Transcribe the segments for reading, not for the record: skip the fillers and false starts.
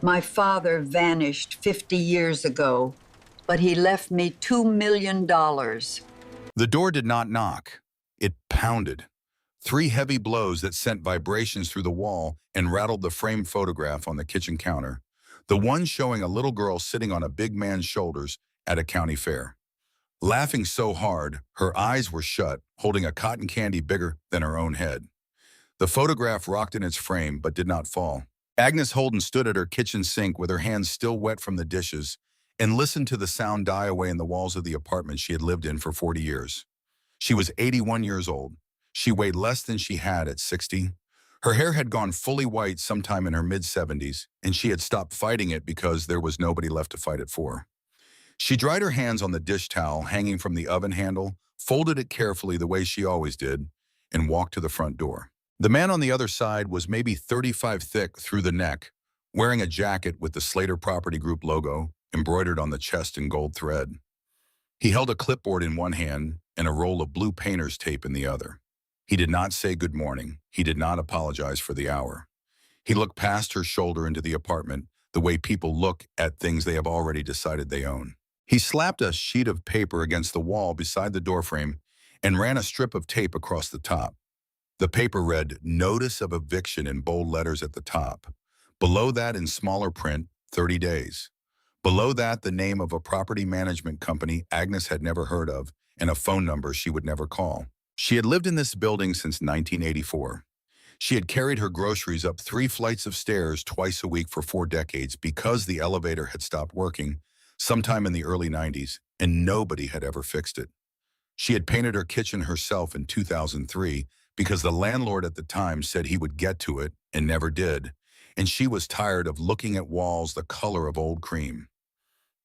My father vanished 50 years ago, but he left me $2 million. The door did not knock. It pounded. Three heavy blows that sent vibrations through the wall and rattled the framed photograph on the kitchen counter, the one showing a little girl sitting on a big man's shoulders at a county fair. Laughing so hard, her eyes were shut, holding a cotton candy bigger than her own head. The photograph rocked in its frame but did not fall. Agnes Holden stood at her kitchen sink with her hands still wet from the dishes and listened to the sound die away in the walls of the apartment she had lived in for 40 years. She was 81 years old. She weighed less than she had at 60. Her hair had gone fully white sometime in her mid-70s, and she had stopped fighting it because there was nobody left to fight it for. She dried her hands on the dish towel hanging from the oven handle, folded it carefully the way she always did, and walked to the front door. The man on the other side was maybe 35 thick through the neck, wearing a jacket with the Slater Property Group logo embroidered on the chest in gold thread. He held a clipboard in one hand and a roll of blue painter's tape in the other. He did not say good morning. He did not apologize for the hour. He looked past her shoulder into the apartment, the way people look at things they have already decided they own. He slapped a sheet of paper against the wall beside the doorframe and ran a strip of tape across the top. The paper read, "Notice of Eviction" in bold letters at the top. Below that, in smaller print, 30 days. Below that, the name of a property management company Agnes had never heard of and a phone number she would never call. She had lived in this building since 1984. She had carried her groceries up 3 flights of stairs twice a week for 4 decades because the elevator had stopped working sometime in the early 90s, and nobody had ever fixed it. She had painted her kitchen herself in 2003 because the landlord at the time said he would get to it and never did, and she was tired of looking at walls the color of old cream.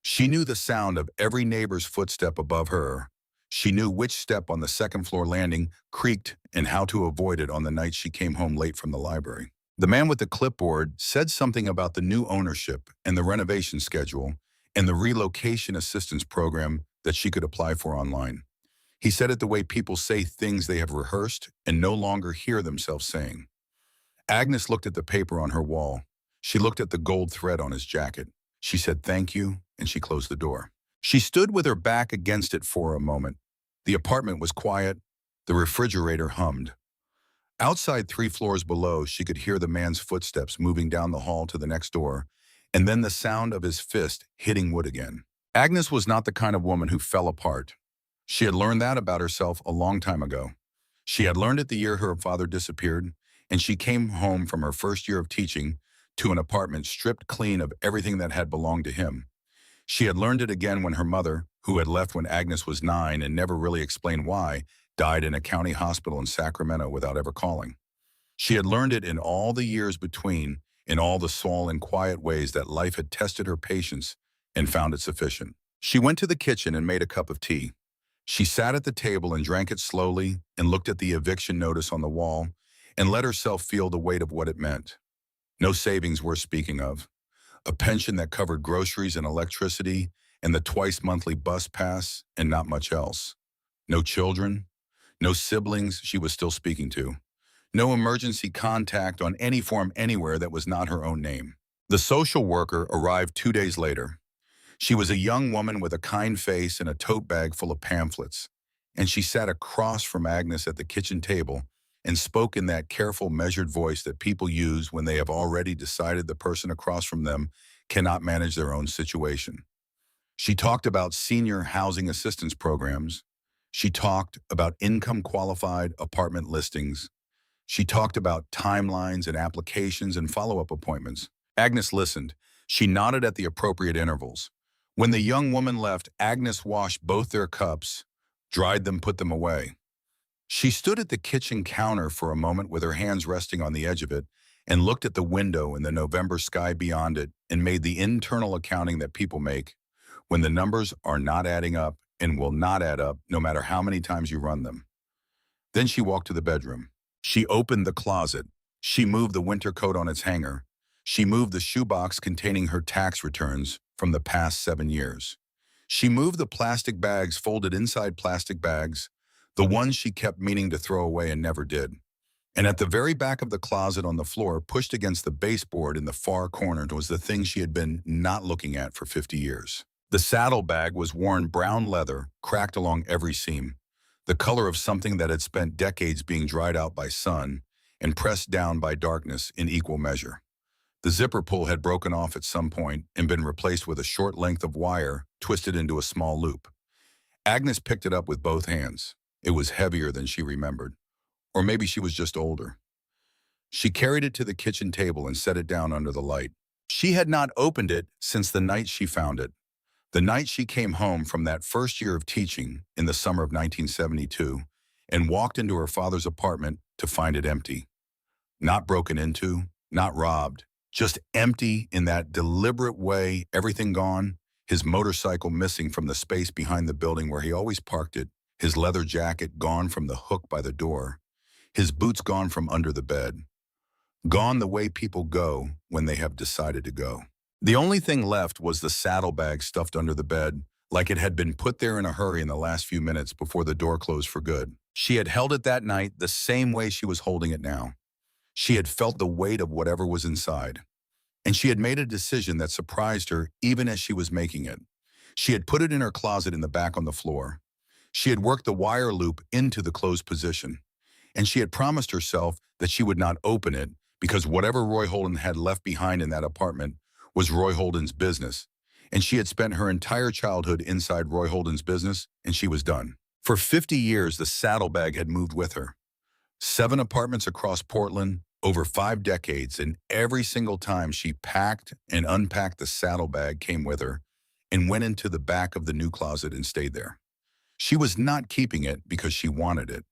She knew the sound of every neighbor's footstep above her. She knew which step on the second-floor landing creaked and how to avoid it on the night she came home late from the library. The man with the clipboard said something about the new ownership and the renovation schedule and the relocation assistance program that she could apply for online. He said it the way people say things they have rehearsed and no longer hear themselves saying. Agnes looked at the paper on her wall. She looked at the gold thread on his jacket. She said thank you, and she closed the door. She stood with her back against it for a moment. The apartment was quiet. The refrigerator hummed. Outside 3 floors below, she could hear the man's footsteps moving down the hall to the next door, and then the sound of his fist hitting wood again. Agnes was not the kind of woman who fell apart. She had learned that about herself a long time ago. She had learned it the year her father disappeared, and she came home from her first year of teaching to an apartment stripped clean of everything that had belonged to him. She had learned it again when her mother, who had left when Agnes was 9 and never really explained why, died in a county hospital in Sacramento without ever calling. She had learned it in all the years between, in all the small and quiet ways that life had tested her patience and found it sufficient. She went to the kitchen and made a cup of tea. She sat at the table and drank it slowly and looked at the eviction notice on the wall and let herself feel the weight of what it meant. No savings worth speaking of. A pension that covered groceries and electricity and the twice-monthly bus pass and not much else. No children, no siblings she was still speaking to. No emergency contact on any form anywhere that was not her own name. The social worker arrived 2 days later. She was a young woman with a kind face and a tote bag full of pamphlets, and she sat across from Agnes at the kitchen table and spoke in that careful, measured voice that people use when they have already decided the person across from them cannot manage their own situation. She talked about senior housing assistance programs. She talked about income-qualified apartment listings. She talked about timelines and applications and follow-up appointments. Agnes listened. She nodded at the appropriate intervals. When the young woman left, Agnes washed both their cups, dried them, put them away. She stood at the kitchen counter for a moment with her hands resting on the edge of it and looked at the window and the November sky beyond it and made the internal accounting that people make when the numbers are not adding up and will not add up no matter how many times you run them. Then she walked to the bedroom. She opened the closet. She moved the winter coat on its hanger. She moved the shoebox containing her tax returns from the past 7 years. She moved the plastic bags folded inside plastic bags, the ones she kept meaning to throw away and never did. And at the very back of the closet on the floor, pushed against the baseboard in the far corner, was the thing she had been not looking at for 50 years. The saddlebag was worn brown leather, cracked along every seam, the color of something that had spent decades being dried out by sun and pressed down by darkness in equal measure. The zipper pull had broken off at some point and been replaced with a short length of wire twisted into a small loop. Agnes picked it up with both hands. It was heavier than she remembered. Or maybe she was just older. She carried it to the kitchen table and set it down under the light. She had not opened it since the night she found it, the night she came home from that first year of teaching in the summer of 1972 and walked into her father's apartment to find it empty. Not broken into, not robbed, just empty in that deliberate way, everything gone, his motorcycle missing from the space behind the building where he always parked it, his leather jacket gone from the hook by the door, his boots gone from under the bed. Gone the way people go when they have decided to go. The only thing left was the saddlebag stuffed under the bed, like it had been put there in a hurry in the last few minutes before the door closed for good. She had held it that night the same way she was holding it now. She had felt the weight of whatever was inside. And she had made a decision that surprised her even as she was making it. She had put it in her closet in the back on the floor. She had worked the wire loop into the closed position. And she had promised herself that she would not open it because whatever Roy Holden had left behind in that apartment was Roy Holden's business. And she had spent her entire childhood inside Roy Holden's business, and she was done. For 50 years, the saddlebag had moved with her. 7 apartments across Portland, over 5 decades, and every single time she packed and unpacked, the saddlebag came with her and went into the back of the new closet and stayed there. She was not keeping it because she wanted it.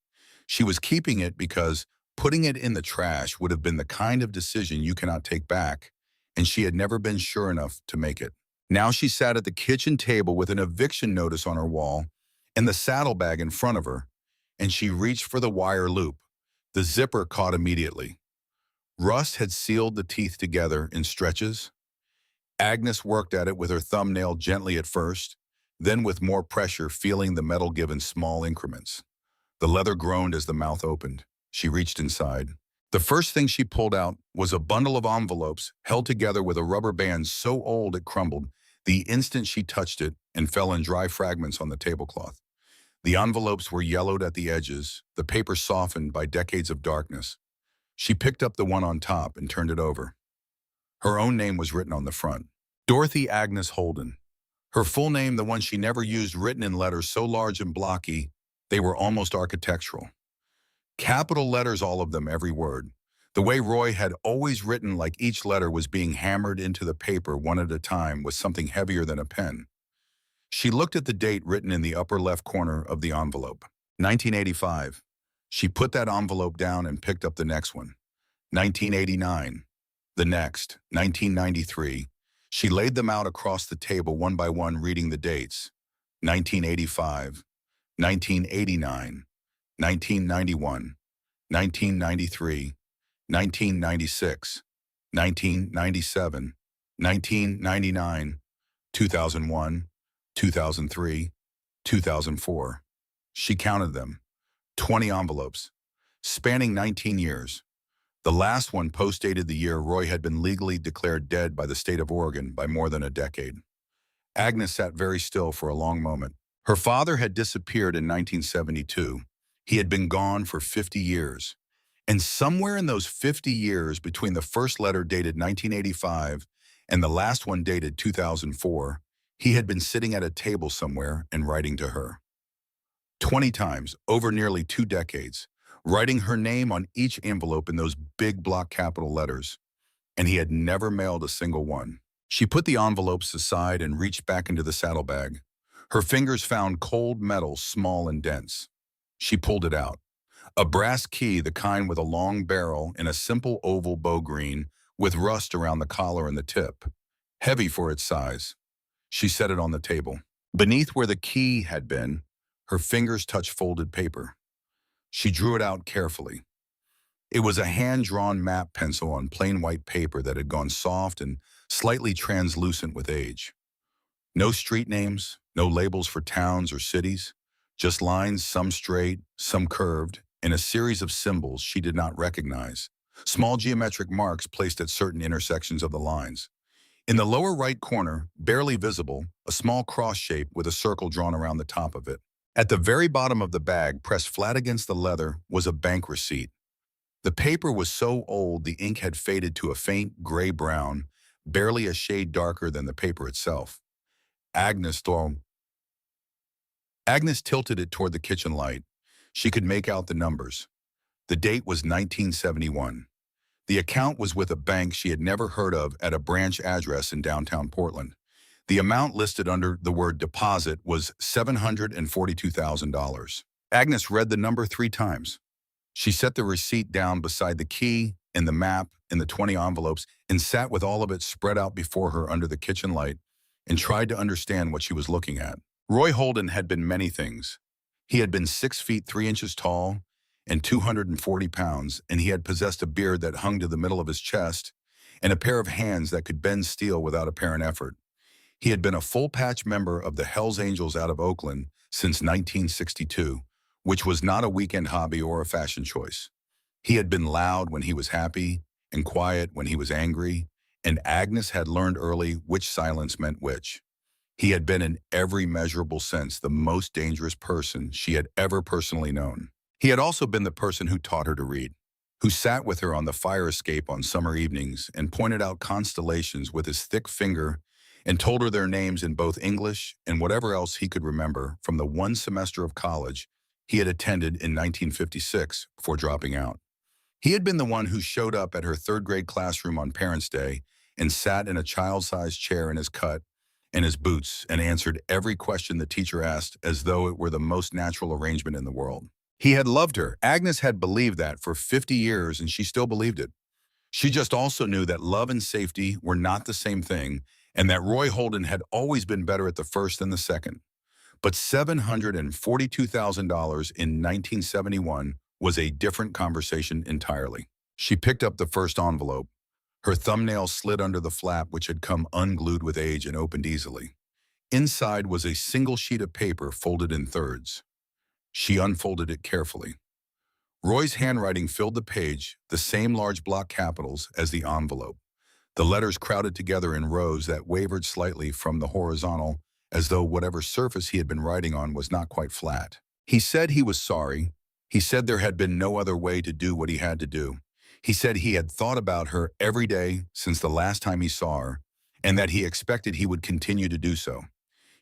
She was keeping it because putting it in the trash would have been the kind of decision you cannot take back, and she had never been sure enough to make it. Now she sat at the kitchen table with an eviction notice on her wall and the saddlebag in front of her, and she reached for the wire loop. The zipper caught immediately. Rust had sealed the teeth together in stretches. Agnes worked at it with her thumbnail gently at first, then with more pressure, feeling the metal give in small increments. The leather groaned as the mouth opened. She reached inside. The first thing she pulled out was a bundle of envelopes held together with a rubber band so old it crumbled the instant she touched it and fell in dry fragments on the tablecloth. The envelopes were yellowed at the edges, the paper softened by decades of darkness. She picked up the one on top and turned it over. Her own name was written on the front. Dorothy Agnes Holden. Her full name, the one she never used, written in letters so large and blocky, they were almost architectural. Capital letters, all of them, every word. The way Roy had always written, like each letter was being hammered into the paper one at a time with something heavier than a pen. She looked at the date written in the upper left corner of the envelope. 1985. She put that envelope down and picked up the next one. 1989. The next. 1993. She laid them out across the table one by one, reading the dates. 1985. 1989. 1991. 1993. 1996. 1997. 1999. 2001. 2003. 2004. She counted them. 20 envelopes, spanning 19 years. The last one postdated the year Roy had been legally declared dead by the state of Oregon by more than a decade. Agnes sat very still for a long moment. Her father had disappeared in 1972. He had been gone for 50 years. And somewhere in those 50 years, between the first letter dated 1985 and the last one dated 2004, he had been sitting at a table somewhere and writing to her. 20 times, over nearly 2 decades, writing her name on each envelope in those big block capital letters, and he had never mailed a single one. She put the envelopes aside and reached back into the saddlebag. Her fingers found cold metal, small and dense. She pulled it out. A brass key, the kind with a long barrel in a simple oval bow green with rust around the collar and the tip. Heavy for its size. She set it on the table. Beneath where the key had been, her fingers touched folded paper. She drew it out carefully. It was a hand-drawn map pencil on plain white paper that had gone soft and slightly translucent with age. No street names, no labels for towns or cities, just lines, some straight, some curved, and a series of symbols she did not recognize, small geometric marks placed at certain intersections of the lines. In the lower right corner, barely visible, a small cross shape with a circle drawn around the top of it. At the very bottom of the bag, pressed flat against the leather, was a bank receipt. The paper was so old the ink had faded to a faint gray-brown, barely a shade darker than the paper itself. Agnes tilted it toward the kitchen light. She could make out the numbers. The date was 1971. The account was with a bank she had never heard of at a branch address in downtown Portland. The amount listed under the word deposit was $742,000. Agnes read the number 3 times. She set the receipt down beside the key and the map and the 20 envelopes and sat with all of it spread out before her under the kitchen light and tried to understand what she was looking at. Roy Holden had been many things. He had been 6 feet 3 inches tall and 240 pounds, and he had possessed a beard that hung to the middle of his chest and a pair of hands that could bend steel without apparent effort. He had been a full-patch member of the Hells Angels out of Oakland since 1962, which was not a weekend hobby or a fashion choice. He had been loud when he was happy and quiet when he was angry, and Agnes had learned early which silence meant which. He had been in every measurable sense the most dangerous person she had ever personally known. He had also been the person who taught her to read, who sat with her on the fire escape on summer evenings and pointed out constellations with his thick finger and told her their names in both English and whatever else he could remember from the one semester of college he had attended in 1956 before dropping out. He had been the one who showed up at her 3rd grade classroom on Parents' Day and sat in a child-sized chair in his cut and his boots and answered every question the teacher asked as though it were the most natural arrangement in the world. He had loved her. Agnes had believed that for 50 years, and she still believed it. She just also knew that love and safety were not the same thing, and that Roy Holden had always been better at the first than the second. But $742,000 in 1971 was a different conversation entirely. She picked up the first envelope. Her thumbnail slid under the flap, which had come unglued with age and opened easily. Inside was a single sheet of paper folded in thirds. She unfolded it carefully. Roy's handwriting filled the page, the same large block capitals as the envelope. The letters crowded together in rows that wavered slightly from the horizontal, as though whatever surface he had been writing on was not quite flat. He said he was sorry. He said there had been no other way to do what he had to do. He said he had thought about her every day since the last time he saw her, and that he expected he would continue to do so.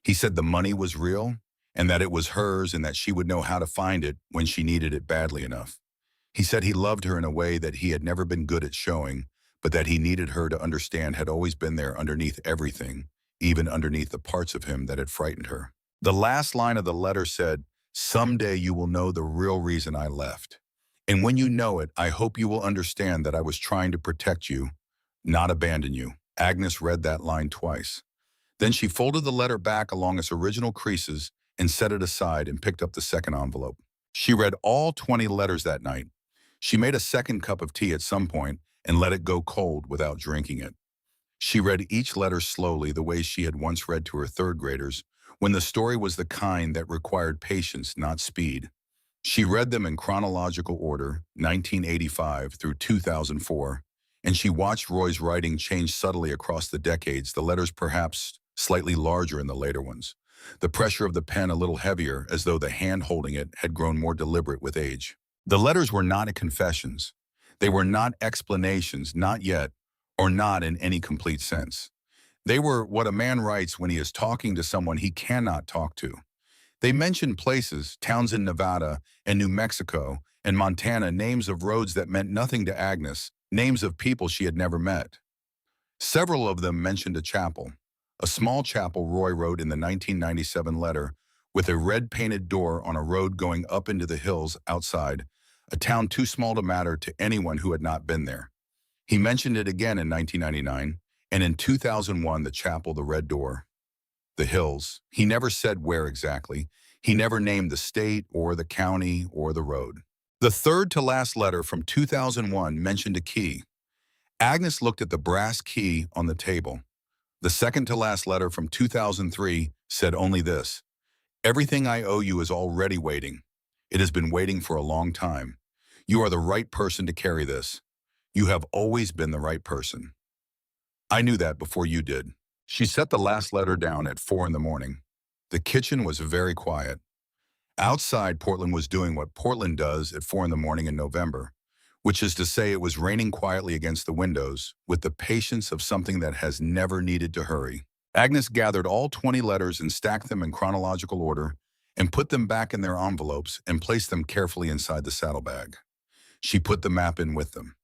He said the money was real, and that it was hers and that she would know how to find it when she needed it badly enough. He said he loved her in a way that he had never been good at showing, but that he needed her to understand had always been there underneath everything, even underneath the parts of him that had frightened her. The last line of the letter said, "Someday you will know the real reason I left. And when you know it, I hope you will understand that I was trying to protect you, not abandon you." Agnes read that line twice. Then she folded the letter back along its original creases and set it aside and picked up the second envelope. She read all 20 letters that night. She made a second cup of tea at some point and let it go cold without drinking it. She read each letter slowly the way she had once read to her 3rd graders, when the story was the kind that required patience, not speed. She read them in chronological order, 1985 through 2004, and she watched Roy's writing change subtly across the decades, the letters perhaps slightly larger in the later ones, the pressure of the pen a little heavier as though the hand holding it had grown more deliberate with age. The letters were not confessions. They were not explanations, not yet, or not in any complete sense. They were what a man writes when he is talking to someone he cannot talk to. They mentioned places, towns in Nevada and New Mexico and Montana, names of roads that meant nothing to Agnes, names of people she had never met. Several of them mentioned a chapel, a small chapel Roy wrote in the 1997 letter, with a red-painted door on a road going up into the hills outside, a town too small to matter to anyone who had not been there. He mentioned it again in 1999, and in 2001 the chapel, the red door, the hills. He never said where exactly. He never named the state or the county or the road. The third to last letter from 2001 mentioned a key. Agnes looked at the brass key on the table. The second to last letter from 2003 said only this: "Everything I owe you is already waiting. It has been waiting for a long time. You are the right person to carry this. You have always been the right person. I knew that before you did. She set the last letter down at 4 in the morning. The kitchen was very quiet. Outside, Portland was doing what Portland does at 4 in the morning in November, which is to say it was raining quietly against the windows with the patience of something that has never needed to hurry. Agnes gathered all 20 letters and stacked them in chronological order and put them back in their envelopes and placed them carefully inside the saddlebag. She put the map in with them.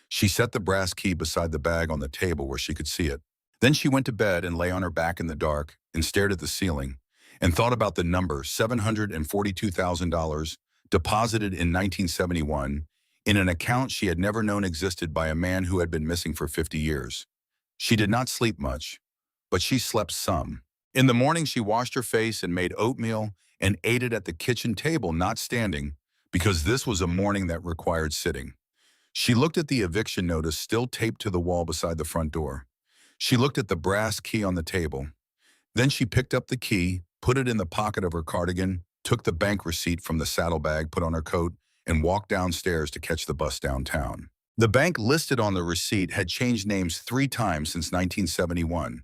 She set the brass key beside the bag on the table where she could see it. Then she went to bed and lay on her back in the dark and stared at the ceiling and thought about the number $742,000 deposited in 1971 in an account she had never known existed by a man who had been missing for 50 years. She did not sleep much, but she slept some. In the morning, she washed her face and made oatmeal and ate it at the kitchen table, not standing, because this was a morning that required sitting. She looked at the eviction notice still taped to the wall beside the front door. She looked at the brass key on the table. Then she picked up the key, put it in the pocket of her cardigan, took the bank receipt from the saddlebag, put on her coat, and walked downstairs to catch the bus downtown. The bank listed on the receipt had changed names 3 times since 1971.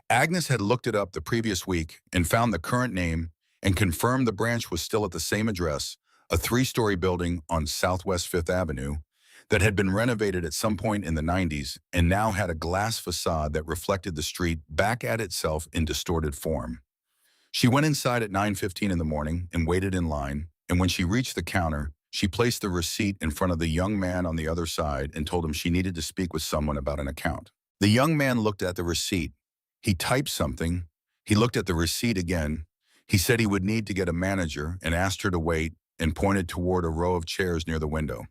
Agnes had looked it up the previous week and found the current name and confirmed the branch was still at the same address, a 3-story building on Southwest 5th Avenue that had been renovated at some point in the 90s and now had a glass facade that reflected the street back at itself in distorted form. She went inside at 9:15 in the morning and waited in line, and when she reached the counter, she placed the receipt in front of the young man on the other side and told him she needed to speak with someone about an account. The young man looked at the receipt. He typed something. He looked at the receipt again. He said he would need to get a manager and asked her to wait and pointed toward a row of chairs near the window.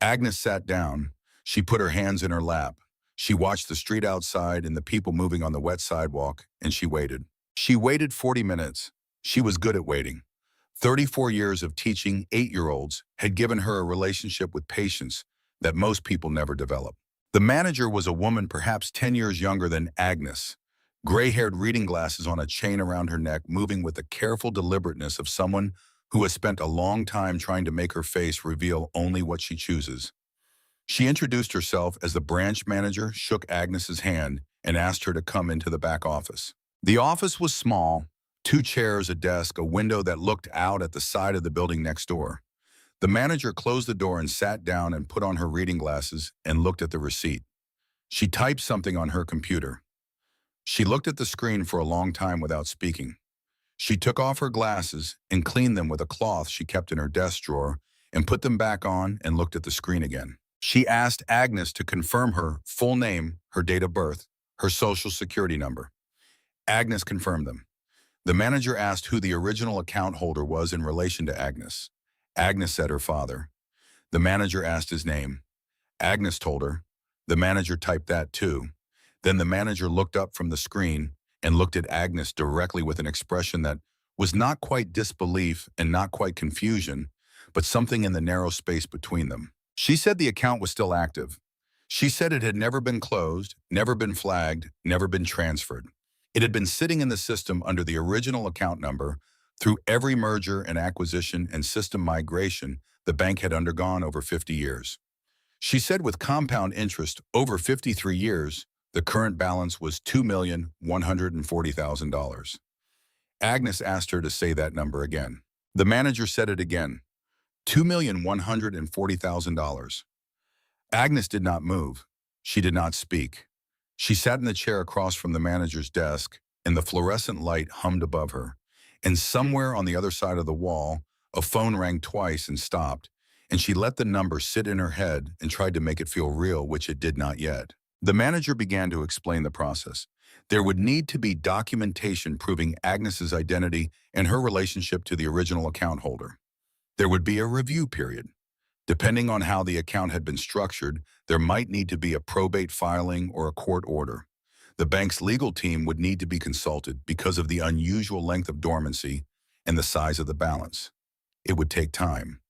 Agnes sat down. She put her hands in her lap. She watched the street outside and the people moving on the wet sidewalk, and she waited. She waited 40 minutes. She was good at waiting. 34 years of teaching 8-year-olds had given her a relationship with patience that most people never develop. The manager was a woman perhaps 10 years younger than Agnes, gray-haired, reading glasses on a chain around her neck, moving with the careful deliberateness of someone who has spent a long time trying to make her face reveal only what she chooses. She introduced herself as the branch manager, shook Agnes's hand, and asked her to come into the back office. The office was small, 2 chairs, a desk, a window that looked out at the side of the building next door. The manager closed the door and sat down and put on her reading glasses and looked at the receipt. She typed something on her computer. She looked at the screen for a long time without speaking. She took off her glasses and cleaned them with a cloth she kept in her desk drawer and put them back on and looked at the screen again. She asked Agnes to confirm her full name, her date of birth, her social security number. Agnes confirmed them. The manager asked who the original account holder was in relation to Agnes. Agnes said her father. The manager asked his name. Agnes told her. The manager typed that too. Then the manager looked up from the screen and looked at Agnes directly with an expression that was not quite disbelief and not quite confusion, but something in the narrow space between them. She said the account was still active. She said it had never been closed, never been flagged, never been transferred. It had been sitting in the system under the original account number through every merger and acquisition and system migration the bank had undergone over 50 years. She said with compound interest over 53 years, the current balance was $2,140,000. Agnes asked her to say that number again. The manager said it again, $2,140,000. Agnes did not move. She did not speak. She sat in the chair across from the manager's desk, and the fluorescent light hummed above her. And somewhere on the other side of the wall, a phone rang twice and stopped, and she let the number sit in her head and tried to make it feel real, which it did not yet. The manager began to explain the process. There would need to be documentation proving Agnes's identity and her relationship to the original account holder. There would be a review period. Depending on how the account had been structured, there might need to be a probate filing or a court order. The bank's legal team would need to be consulted because of the unusual length of dormancy and the size of the balance. It would take time.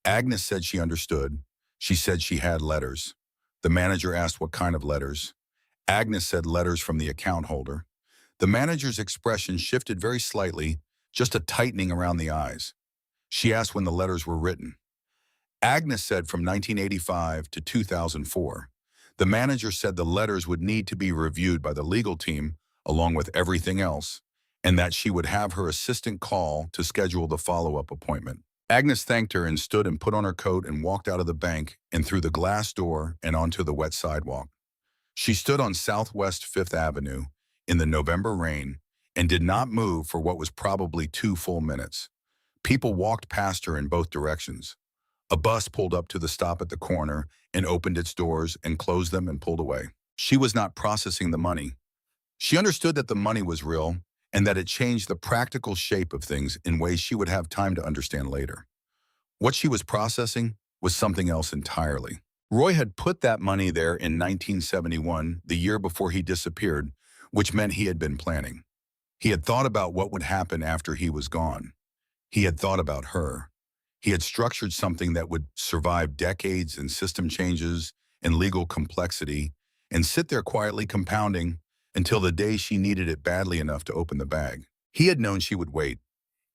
Agnes said she understood. She said she had letters. The manager asked what kind of letters. Agnes said letters from the account holder. The manager's expression shifted very slightly, just a tightening around the eyes. She asked when the letters were written. Agnes said from 1985 to 2004. The manager said the letters would need to be reviewed by the legal team along with everything else, and that she would have her assistant call to schedule the follow-up appointment. Agnes thanked her and stood and put on her coat and walked out of the bank and through the glass door and onto the wet sidewalk. She stood on Southwest 5th Avenue in the November rain and did not move for what was probably 2 full minutes. People walked past her in both directions. A bus pulled up to the stop at the corner and opened its doors and closed them and pulled away. She was not processing the money. She understood that the money was real and that it changed the practical shape of things in ways she would have time to understand later. What she was processing was something else entirely. Roy had put that money there in 1971, the year before he disappeared, which meant he had been planning. He had thought about what would happen after he was gone. He had thought about her. He had structured something that would survive decades and system changes and legal complexity and sit there quietly compounding until the day she needed it badly enough to open the bag. He had known she would wait.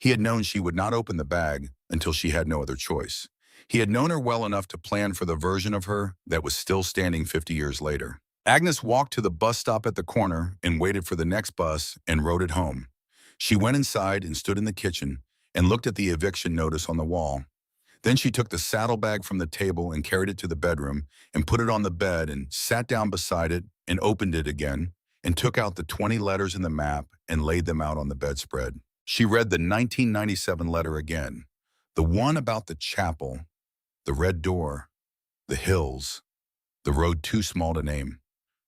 He had known she would not open the bag until she had no other choice. He had known her well enough to plan for the version of her that was still standing 50 years later. Agnes walked to the bus stop at the corner and waited for the next bus and rode it home. She went inside and stood in the kitchen and looked at the eviction notice on the wall. Then she took the saddlebag from the table and carried it to the bedroom and put it on the bed and sat down beside it and opened it again and took out the 20 letters in the map and laid them out on the bedspread. She read the 1997 letter again, the one about the chapel, the red door, the hills, the road too small to name.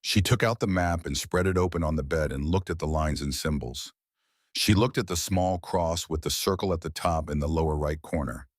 She took out the map and spread it open on the bed and looked at the lines and symbols. She looked at the small cross with the circle at the top in the lower right corner.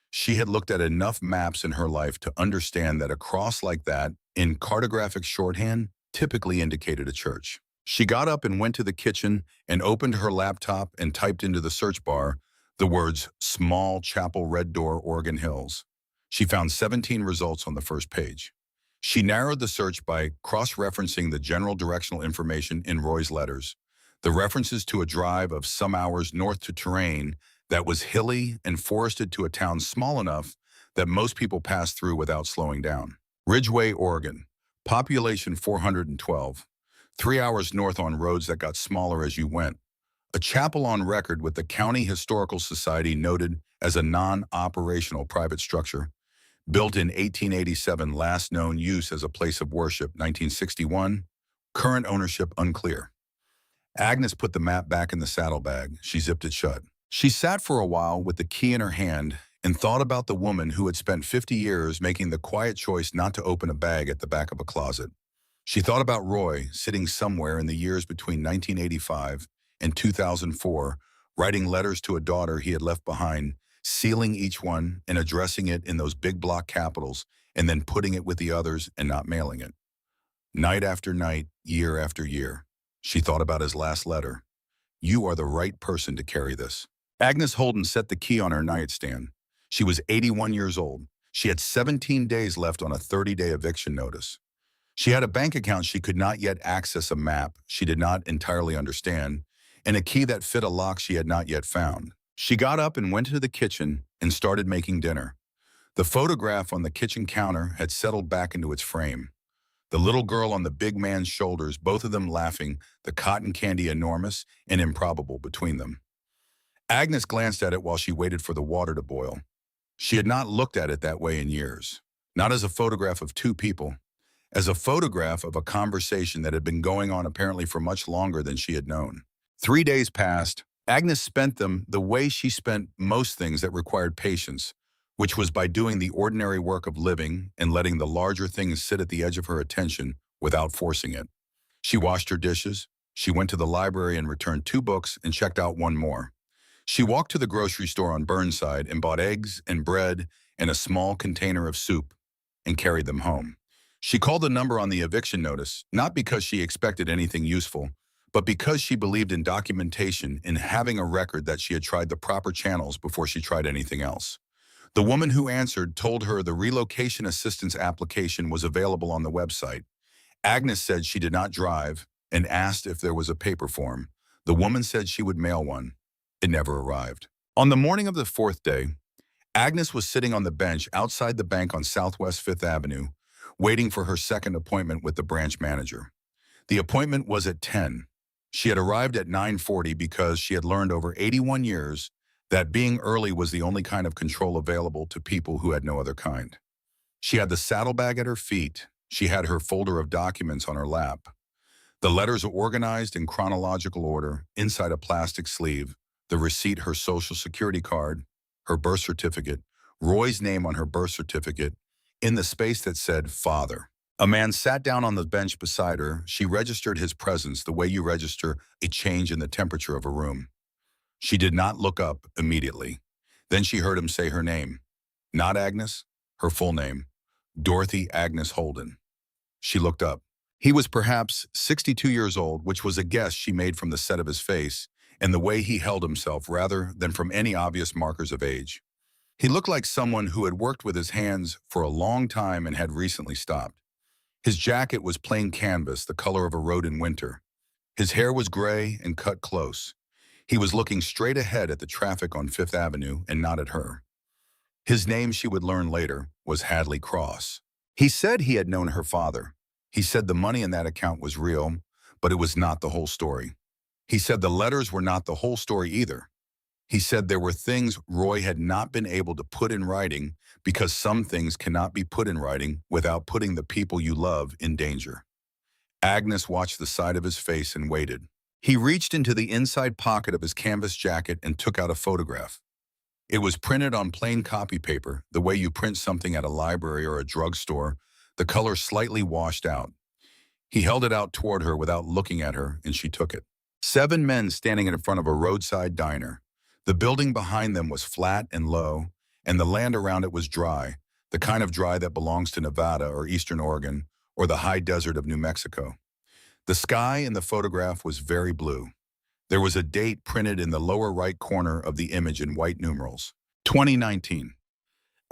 She had looked at enough maps in her life to understand that a cross like that, in cartographic shorthand, typically indicated a church. She got up and went to the kitchen and opened her laptop and typed into the search bar the words Small Chapel Red Door, Oregon Hills. She found 17 results on the first page. She narrowed the search by cross-referencing the general directional information in Roy's letters, the references to a drive of some hours north to terrain that was hilly and forested to a town small enough that most people passed through without slowing down. Ridgway, Oregon, population 412, 3 hours north on roads that got smaller as you went. A chapel on record with the County Historical Society noted as a non-operational private structure. Built in 1887, last known use as a place of worship, 1961. Current ownership unclear. Agnes put the map back in the saddlebag. She zipped it shut. She sat for a while with the key in her hand and thought about the woman who had spent 50 years making the quiet choice not to open a bag at the back of a closet. She thought about Roy sitting somewhere in the years between 1985 and 2004, writing letters to a daughter he had left behind, sealing each one and addressing it in those big block capitals, and then putting it with the others and not mailing it. Night after night, year after year, she thought about his last letter. You are the right person to carry this. Agnes Holden set the key on her nightstand. She was 81 years old. She had 17 days left on a 30-day eviction notice. She had a bank account she could not yet access, a map she did not entirely understand, and a key that fit a lock she had not yet found. She got up and went to the kitchen and started making dinner. The photograph on the kitchen counter had settled back into its frame. The little girl on the big man's shoulders, both of them laughing, the cotton candy enormous and improbable between them. Agnes glanced at it while she waited for the water to boil. She had not looked at it that way in years. Not as a photograph of two people, as a photograph of a conversation that had been going on apparently for much longer than she had known. 3 days passed. Agnes spent them the way she spent most things that required patience, which was by doing the ordinary work of living and letting the larger things sit at the edge of her attention without forcing it. She washed her dishes. She went to the library and returned 2 books and checked out 1 more. She walked to the grocery store on Burnside and bought eggs and bread and a small container of soup and carried them home. She called the number on the eviction notice, not because she expected anything useful, but because she believed in documentation, in having a record that she had tried the proper channels before she tried anything else. The woman who answered told her the relocation assistance application was available on the website. Agnes said she did not drive and asked if there was a paper form. The woman said she would mail one. It never arrived. On the morning of the fourth day, Agnes was sitting on the bench outside the bank on Southwest Fifth Avenue, waiting for her second appointment with the branch manager. The appointment was at 10. She had arrived at 9:40 because she had learned over 81 years that being early was the only kind of control available to people who had no other kind. She had the saddlebag at her feet. She had her folder of documents on her lap. The letters were organized in chronological order inside a plastic sleeve, the receipt, her social security card, her birth certificate, Roy's name on her birth certificate, in the space that said father. A man sat down on the bench beside her. She registered his presence the way you register a change in the temperature of a room. She did not look up immediately. Then she heard him say her name. Not Agnes, her full name, Dorothy Agnes Holden. She looked up. He was perhaps 62 years old, which was a guess she made from the set of his face and the way he held himself rather than from any obvious markers of age. He looked like someone who had worked with his hands for a long time and had recently stopped. His jacket was plain canvas, the color of a road in winter. His hair was gray and cut close. He was looking straight ahead at the traffic on Fifth Avenue and not at her. His name, she would learn later, was Hadley Cross. He said he had known her father. He said the money in that account was real, but it was not the whole story. He said the letters were not the whole story either. He said there were things Roy had not been able to put in writing because some things cannot be put in writing without putting the people you love in danger. Agnes watched the side of his face and waited. He reached into the inside pocket of his canvas jacket and took out a photograph. It was printed on plain copy paper, the way you print something at a library or a drugstore, the color slightly washed out. He held it out toward her without looking at her, and she took it. 7 men standing in front of a roadside diner. The building behind them was flat and low, and the land around it was dry, the kind of dry that belongs to Nevada or Eastern Oregon or the high desert of New Mexico. The sky in the photograph was very blue. There was a date printed in the lower right corner of the image in white numerals. 2019.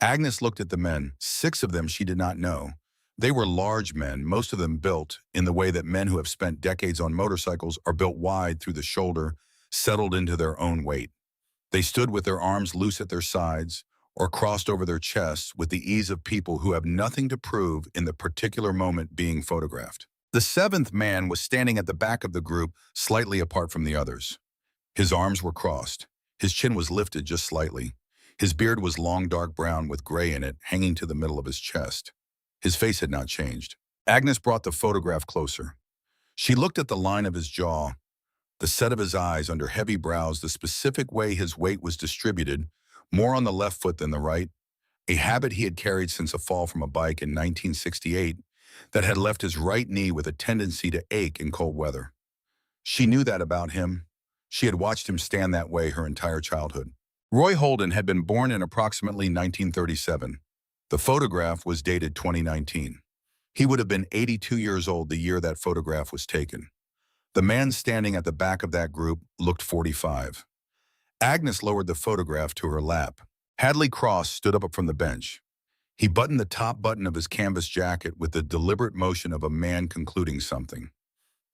Agnes looked at the men, 6 of them she did not know. They were large men, most of them built in the way that men who have spent decades on motorcycles are built wide through the shoulder, settled into their own weight. They stood with their arms loose at their sides or crossed over their chests with the ease of people who have nothing to prove in the particular moment being photographed. The 7th man was standing at the back of the group, slightly apart from the others. His arms were crossed. His chin was lifted just slightly. His beard was long dark brown with gray in it, hanging to the middle of his chest. His face had not changed. Agnes brought the photograph closer. She looked at the line of his jaw, the set of his eyes under heavy brows, the specific way his weight was distributed, more on the left foot than the right, a habit he had carried since a fall from a bike in 1968 that had left his right knee with a tendency to ache in cold weather. She knew that about him. She had watched him stand that way her entire childhood. Roy Holden had been born in approximately 1937. The photograph was dated 2019. He would have been 82 years old the year that photograph was taken. The man standing at the back of that group looked 45. Agnes lowered the photograph to her lap. Hadley Cross stood up from the bench. He buttoned the top button of his canvas jacket with the deliberate motion of a man concluding something.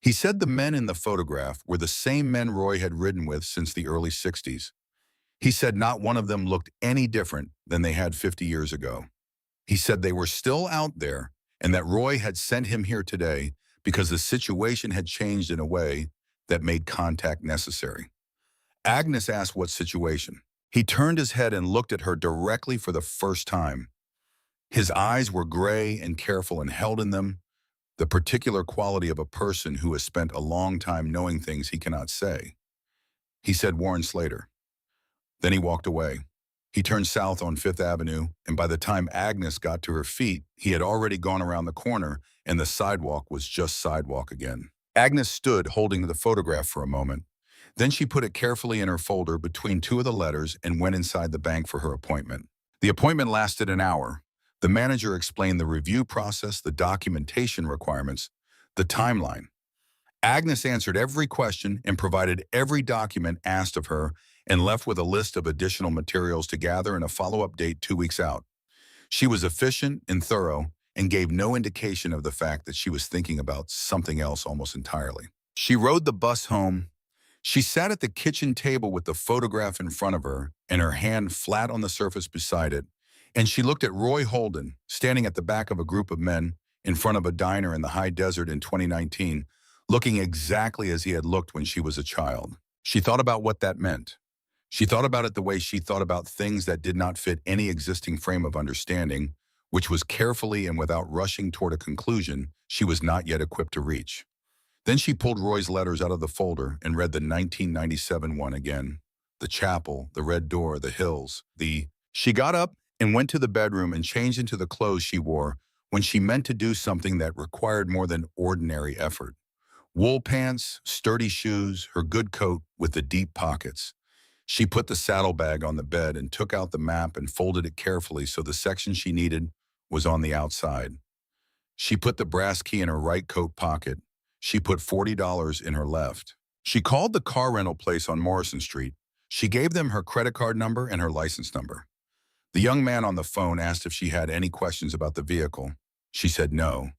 He said the men in the photograph were the same men Roy had ridden with since the early 60s. He said not one of them looked any different than they had 50 years ago. He said they were still out there and that Roy had sent him here today because the situation had changed in a way that made contact necessary. Agnes asked what situation. He turned his head and looked at her directly for the first time. His eyes were gray and careful and held in them the particular quality of a person who has spent a long time knowing things he cannot say. He said Warren Slater. Then he walked away. He turned south on Fifth Avenue, and by the time Agnes got to her feet, he had already gone around the corner, and the sidewalk was just sidewalk again. Agnes stood holding the photograph for a moment. Then she put it carefully in her folder between 2 of the letters and went inside the bank for her appointment. The appointment lasted an hour. The manager explained the review process, the documentation requirements, the timeline. Agnes answered every question and provided every document asked of her and left with a list of additional materials to gather in a follow-up date 2 weeks out. She was efficient and thorough and gave no indication of the fact that she was thinking about something else almost entirely. She rode the bus home. She sat at the kitchen table with the photograph in front of her and her hand flat on the surface beside it, and she looked at Roy Holden, standing at the back of a group of men in front of a diner in the high desert in 2019, looking exactly as he had looked when she was a child. She thought about what that meant. She thought about it the way she thought about things that did not fit any existing frame of understanding, which was carefully and without rushing toward a conclusion she was not yet equipped to reach. Then she pulled Roy's letters out of the folder and read the 1997 one again. The chapel, the red door, the hills, the... She got up and went to the bedroom and changed into the clothes she wore when she meant to do something that required more than ordinary effort. Wool pants, sturdy shoes, her good coat with the deep pockets. She put the saddlebag on the bed and took out the map and folded it carefully so the section she needed was on the outside. She put the brass key in her right coat pocket. She put $40 in her left. She called the car rental place on Morrison Street. She gave them her credit card number and her license number. The young man on the phone asked if she had any questions about the vehicle. She said no.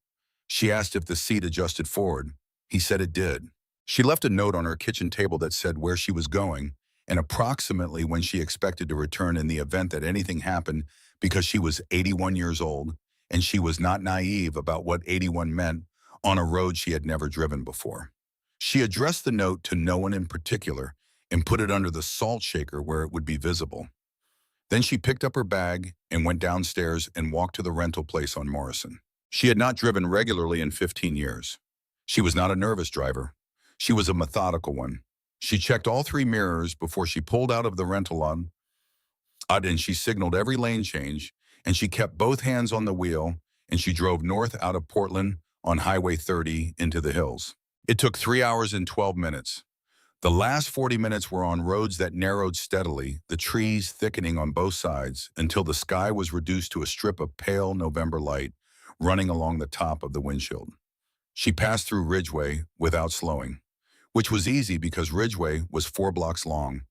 She asked if the seat adjusted forward. He said it did. She left a note on her kitchen table that said where she was going and approximately when she expected to return in the event that anything happened, because she was 81 years old and she was not naive about what 81 meant on a road she had never driven before. She addressed the note to no one in particular and put it under the salt shaker where it would be visible. Then she picked up her bag and went downstairs and walked to the rental place on Morrison. She had not driven regularly in 15 years. She was not a nervous driver. She was a methodical one. She checked all 3 mirrors before she pulled out of the rental lot, and she signaled every lane change, and she kept both hands on the wheel, and she drove north out of Portland on Highway 30 into the hills. It took 3 hours and 12 minutes. The last 40 minutes were on roads that narrowed steadily, the trees thickening on both sides until the sky was reduced to a strip of pale November light running along the top of the windshield. She passed through Ridgeway without slowing, which was easy because Ridgeway was 4 blocks long.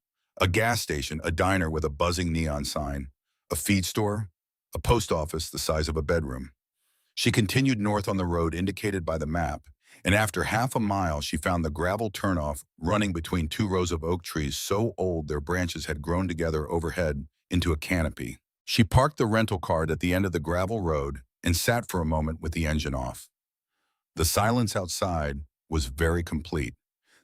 A gas station, a diner with a buzzing neon sign, a feed store, a post office the size of a bedroom. She continued north on the road indicated by the map, and after half a mile she found the gravel turnoff running between 2 rows of oak trees so old their branches had grown together overhead into a canopy. She parked the rental car at the end of the gravel road and sat for a moment with the engine off. The silence outside was very complete,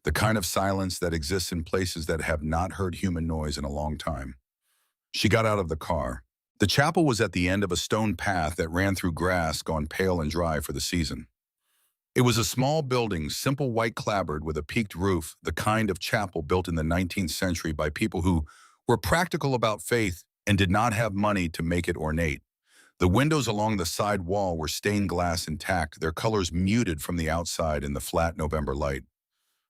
the kind of silence that exists in places that have not heard human noise in a long time. She got out of the car. The chapel was at the end of a stone path that ran through grass gone pale and dry for the season. It was a small building, simple white clapboard with a peaked roof, the kind of chapel built in the 19th century by people who were practical about faith and did not have money to make it ornate. The windows along the side wall were stained glass intact, their colors muted from the outside in the flat November light.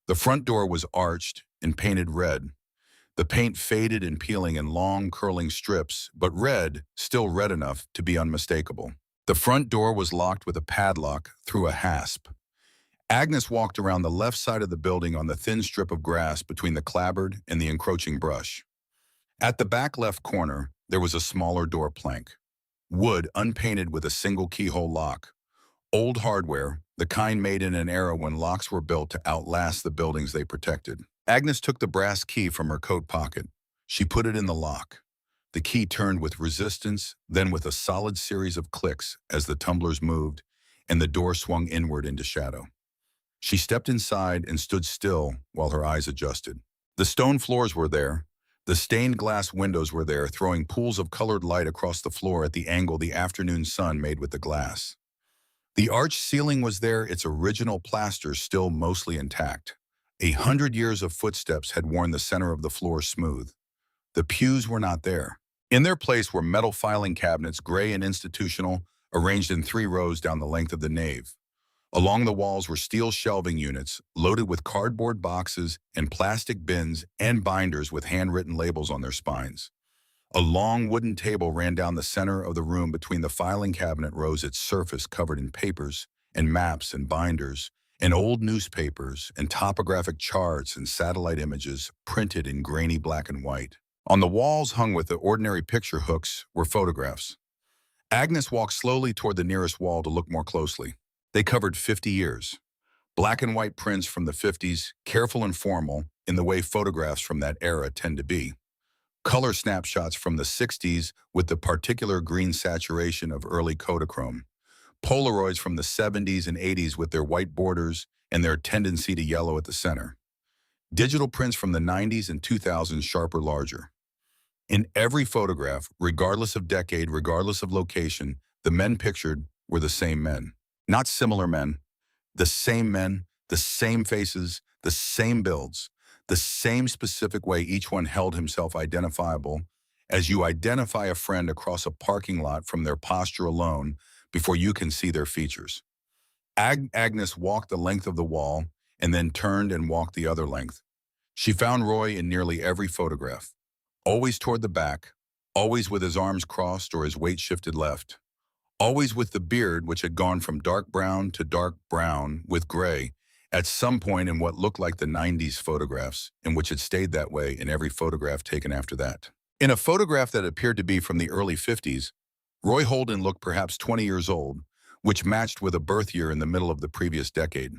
The front door was arched and painted red. The paint faded and peeling in long, curling strips, but red, still red enough to be unmistakable. The front door was locked with a padlock through a hasp. Agnes walked around the left side of the building on the thin strip of grass between the clapboard and the encroaching brush. At the back left corner, there was a smaller door plank. Wood unpainted with a single keyhole lock. Old hardware, the kind made in an era when locks were built to outlast the buildings they protected. Agnes took the brass key from her coat pocket. She put it in the lock. The key turned with resistance, then with a solid series of clicks as the tumblers moved and the door swung inward into shadow. She stepped inside and stood still while her eyes adjusted. The stone floors were there. The stained glass windows were there, throwing pools of colored light across the floor at the angle the afternoon sun made with the glass. The arched ceiling was there, its original plaster still mostly intact. 100 years of footsteps had worn the center of the floor smooth. The pews were not there. In their place were metal filing cabinets, gray and institutional, arranged in 3 rows down the length of the nave. Along the walls were steel shelving units, loaded with cardboard boxes and plastic bins and binders with handwritten labels on their spines. A long wooden table ran down the center of the room between the filing cabinet rows, its surface covered in papers and maps and binders and old newspapers and topographic charts and satellite images printed in grainy black and white. On the walls, hung with the ordinary picture hooks, were photographs. Agnes walked slowly toward the nearest wall to look more closely. They covered 50 years. Black and white prints from the 50s, careful and formal, in the way photographs from that era tend to be. Color snapshots from the 60s with the particular green saturation of early Kodachrome. Polaroids from the 70s and 80s with their white borders and their tendency to yellow at the center. Digital prints from the 90s and 2000s sharper, larger. In every photograph, regardless of decade, regardless of location, the men pictured were the same men. Not similar men, the same faces, the same builds, the same specific way each one held himself identifiable, as you identify a friend across a parking lot from their posture alone before you can see their features. Agnes walked the length of the wall and then turned and walked the other length. She found Roy in nearly every photograph, always toward the back, always with his arms crossed or his weight shifted left, always with the beard which had gone from dark brown to dark brown with gray at some point in what looked like the 90s photographs, and which had stayed that way in every photograph taken after that. In a photograph that appeared to be from the early 50s, Roy Holden looked perhaps 20 years old, which matched with a birth year in the middle of the previous decade.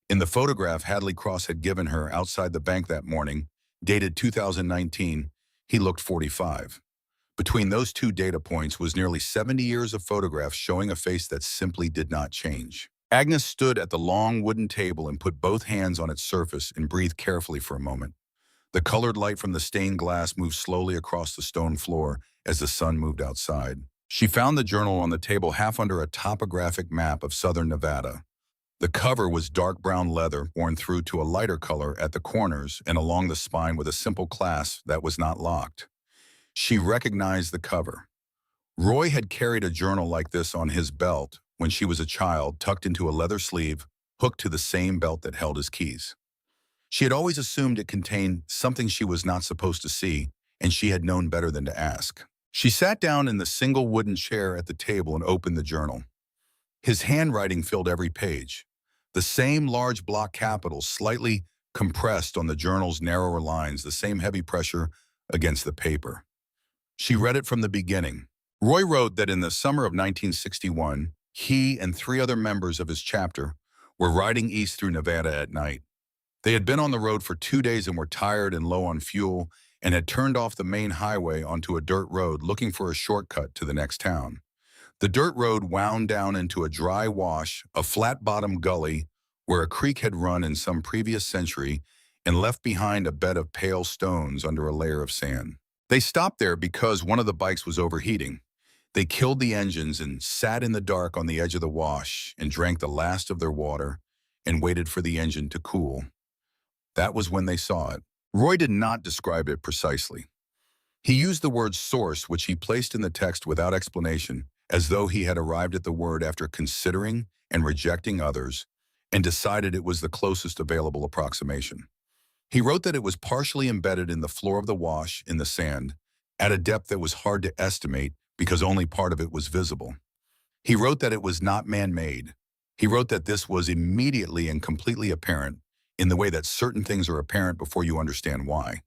In the photograph Hadley Cross had given her outside the bank that morning, dated 2019, he looked 45. Between those two data points was nearly 70 years of photographs showing a face that simply did not change. Agnes stood at the long wooden table and put both hands on its surface and breathed carefully for a moment. The colored light from the stained glass moved slowly across the stone floor as the sun moved outside. She found the journal on the table half under a topographic map of southern Nevada. The cover was dark brown leather worn through to a lighter color at the corners and along the spine with a simple clasp that was not locked. She recognized the cover. Roy had carried a journal like this on his belt when she was a child, tucked into a leather sleeve, hooked to the same belt that held his keys. She had always assumed it contained something she was not supposed to see, and she had known better than to ask. She sat down in the single wooden chair at the table and opened the journal. His handwriting filled every page. The same large block capitals slightly compressed on the journal's narrower lines, the same heavy pressure against the paper. She read it from the beginning. Roy wrote that in the summer of 1961, he and 3 other members of his chapter were riding east through Nevada at night. They had been on the road for 2 days and were tired and low on fuel and had turned off the main highway onto a dirt road looking for a shortcut to the next town. The dirt road wound down into a dry wash, a flat-bottomed gully where a creek had run in some previous century and left behind a bed of pale stones under a layer of sand. They stopped there because one of the bikes was overheating. They killed the engines and sat in the dark on the edge of the wash and drank the last of their water and waited for the engine to cool. That was when they saw it. Roy did not describe it precisely. He used the word source, which he placed in the text without explanation, as though he had arrived at the word after considering and rejecting others and decided it was the closest available approximation. He wrote that it was partially embedded in the floor of the wash in the sand, at a depth that was hard to estimate because only part of it was visible. He wrote that it was not man-made. He wrote that this was immediately and completely apparent in the way that certain things are apparent before you understand why.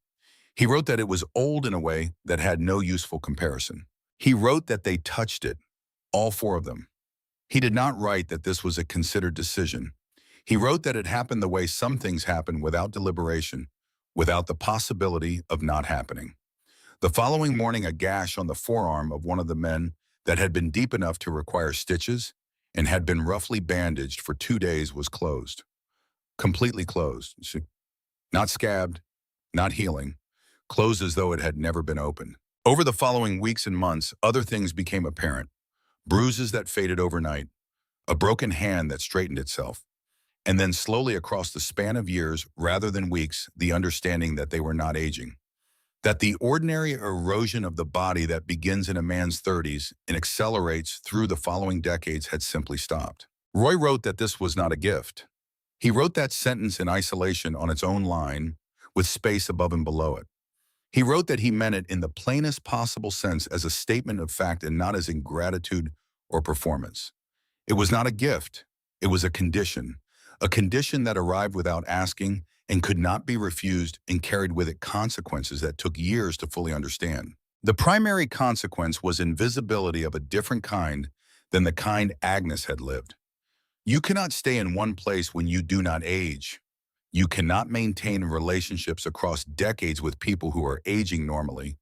He wrote that it was old in a way that had no useful comparison. He wrote that they touched it, all 4 of them. He did not write that this was a considered decision. He wrote that it happened the way some things happen without deliberation, without the possibility of not happening. The following morning, a gash on the forearm of one of the men that had been deep enough to require stitches and had been roughly bandaged for 2 days was closed. Completely closed. Not scabbed, not healing, closed as though it had never been opened. Over the following weeks and months, other things became apparent. Bruises that faded overnight, a broken hand that straightened itself, and then slowly across the span of years, rather than weeks, the understanding that they were not aging. That the ordinary erosion of the body that begins in a man's 30s and accelerates through the following decades had simply stopped. Roy wrote that this was not a gift. He wrote that sentence in isolation on its own line, with space above and below it. He wrote that he meant it in the plainest possible sense as a statement of fact and not as ingratitude or performance. It was not a gift. It was a condition that arrived without asking and could not be refused and carried with it consequences that took years to fully understand. The primary consequence was invisibility of a different kind than the kind Agnes had lived. You cannot stay in one place when you do not age. You cannot maintain relationships across decades with people who are aging normally,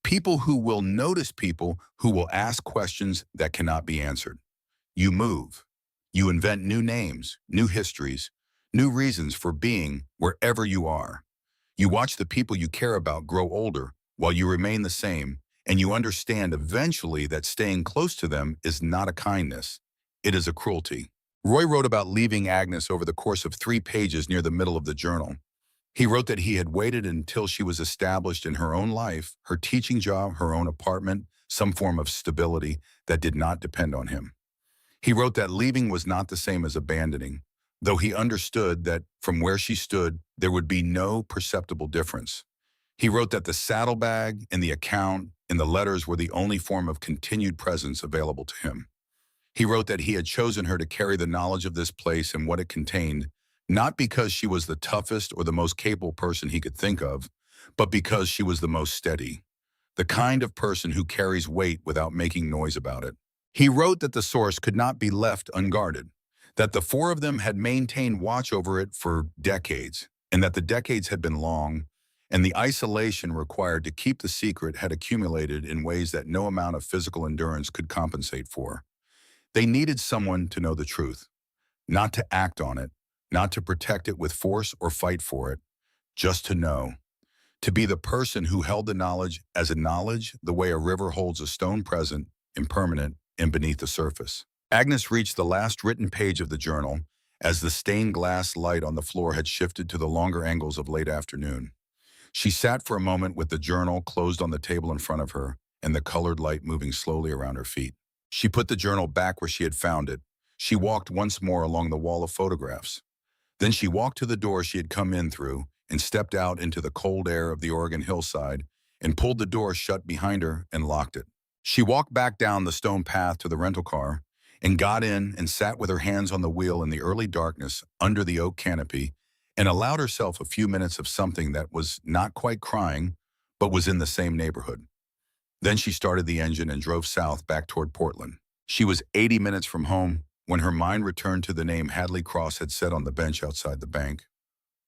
people who will notice people who will ask questions that cannot be answered. You move. You invent new names, new histories, new reasons for being wherever you are. You watch the people you care about grow older while you remain the same, and you understand eventually that staying close to them is not a kindness. It is a cruelty. Roy wrote about leaving Agnes over the course of 3 pages near the middle of the journal. He wrote that he had waited until she was established in her own life, her teaching job, her own apartment, some form of stability that did not depend on him. He wrote that leaving was not the same as abandoning, though he understood that from where she stood, there would be no perceptible difference. He wrote that the saddlebag and the account and the letters were the only form of continued presence available to him. He wrote that he had chosen her to carry the knowledge of this place and what it contained, not because she was the toughest or the most capable person he could think of, but because she was the most steady, the kind of person who carries weight without making noise about it. He wrote that the source could not be left unguarded, that the 4 of them had maintained watch over it for decades, and that the decades had been long, and the isolation required to keep the secret had accumulated in ways that no amount of physical endurance could compensate for. They needed someone to know the truth, not to act on it, not to protect it with force or fight for it, just to know. To be the person who held the knowledge as a knowledge the way a river holds a stone present, impermanent, and beneath the surface. Agnes reached the last written page of the journal as the stained glass light on the floor had shifted to the longer angles of late afternoon. She sat for a moment with the journal closed on the table in front of her and the colored light moving slowly around her feet. She put the journal back where she had found it. She walked once more along the wall of photographs. Then she walked to the door she had come in through and stepped out into the cold air of the Oregon hillside and pulled the door shut behind her and locked it. She walked back down the stone path to the rental car and got in and sat with her hands on the wheel in the early darkness under the oak canopy and allowed herself a few minutes of something that was not quite crying, but was in the same neighborhood. Then she started the engine and drove south back toward Portland. She was 80 minutes from home when her mind returned to the name Hadley Cross had said on the bench outside the bank.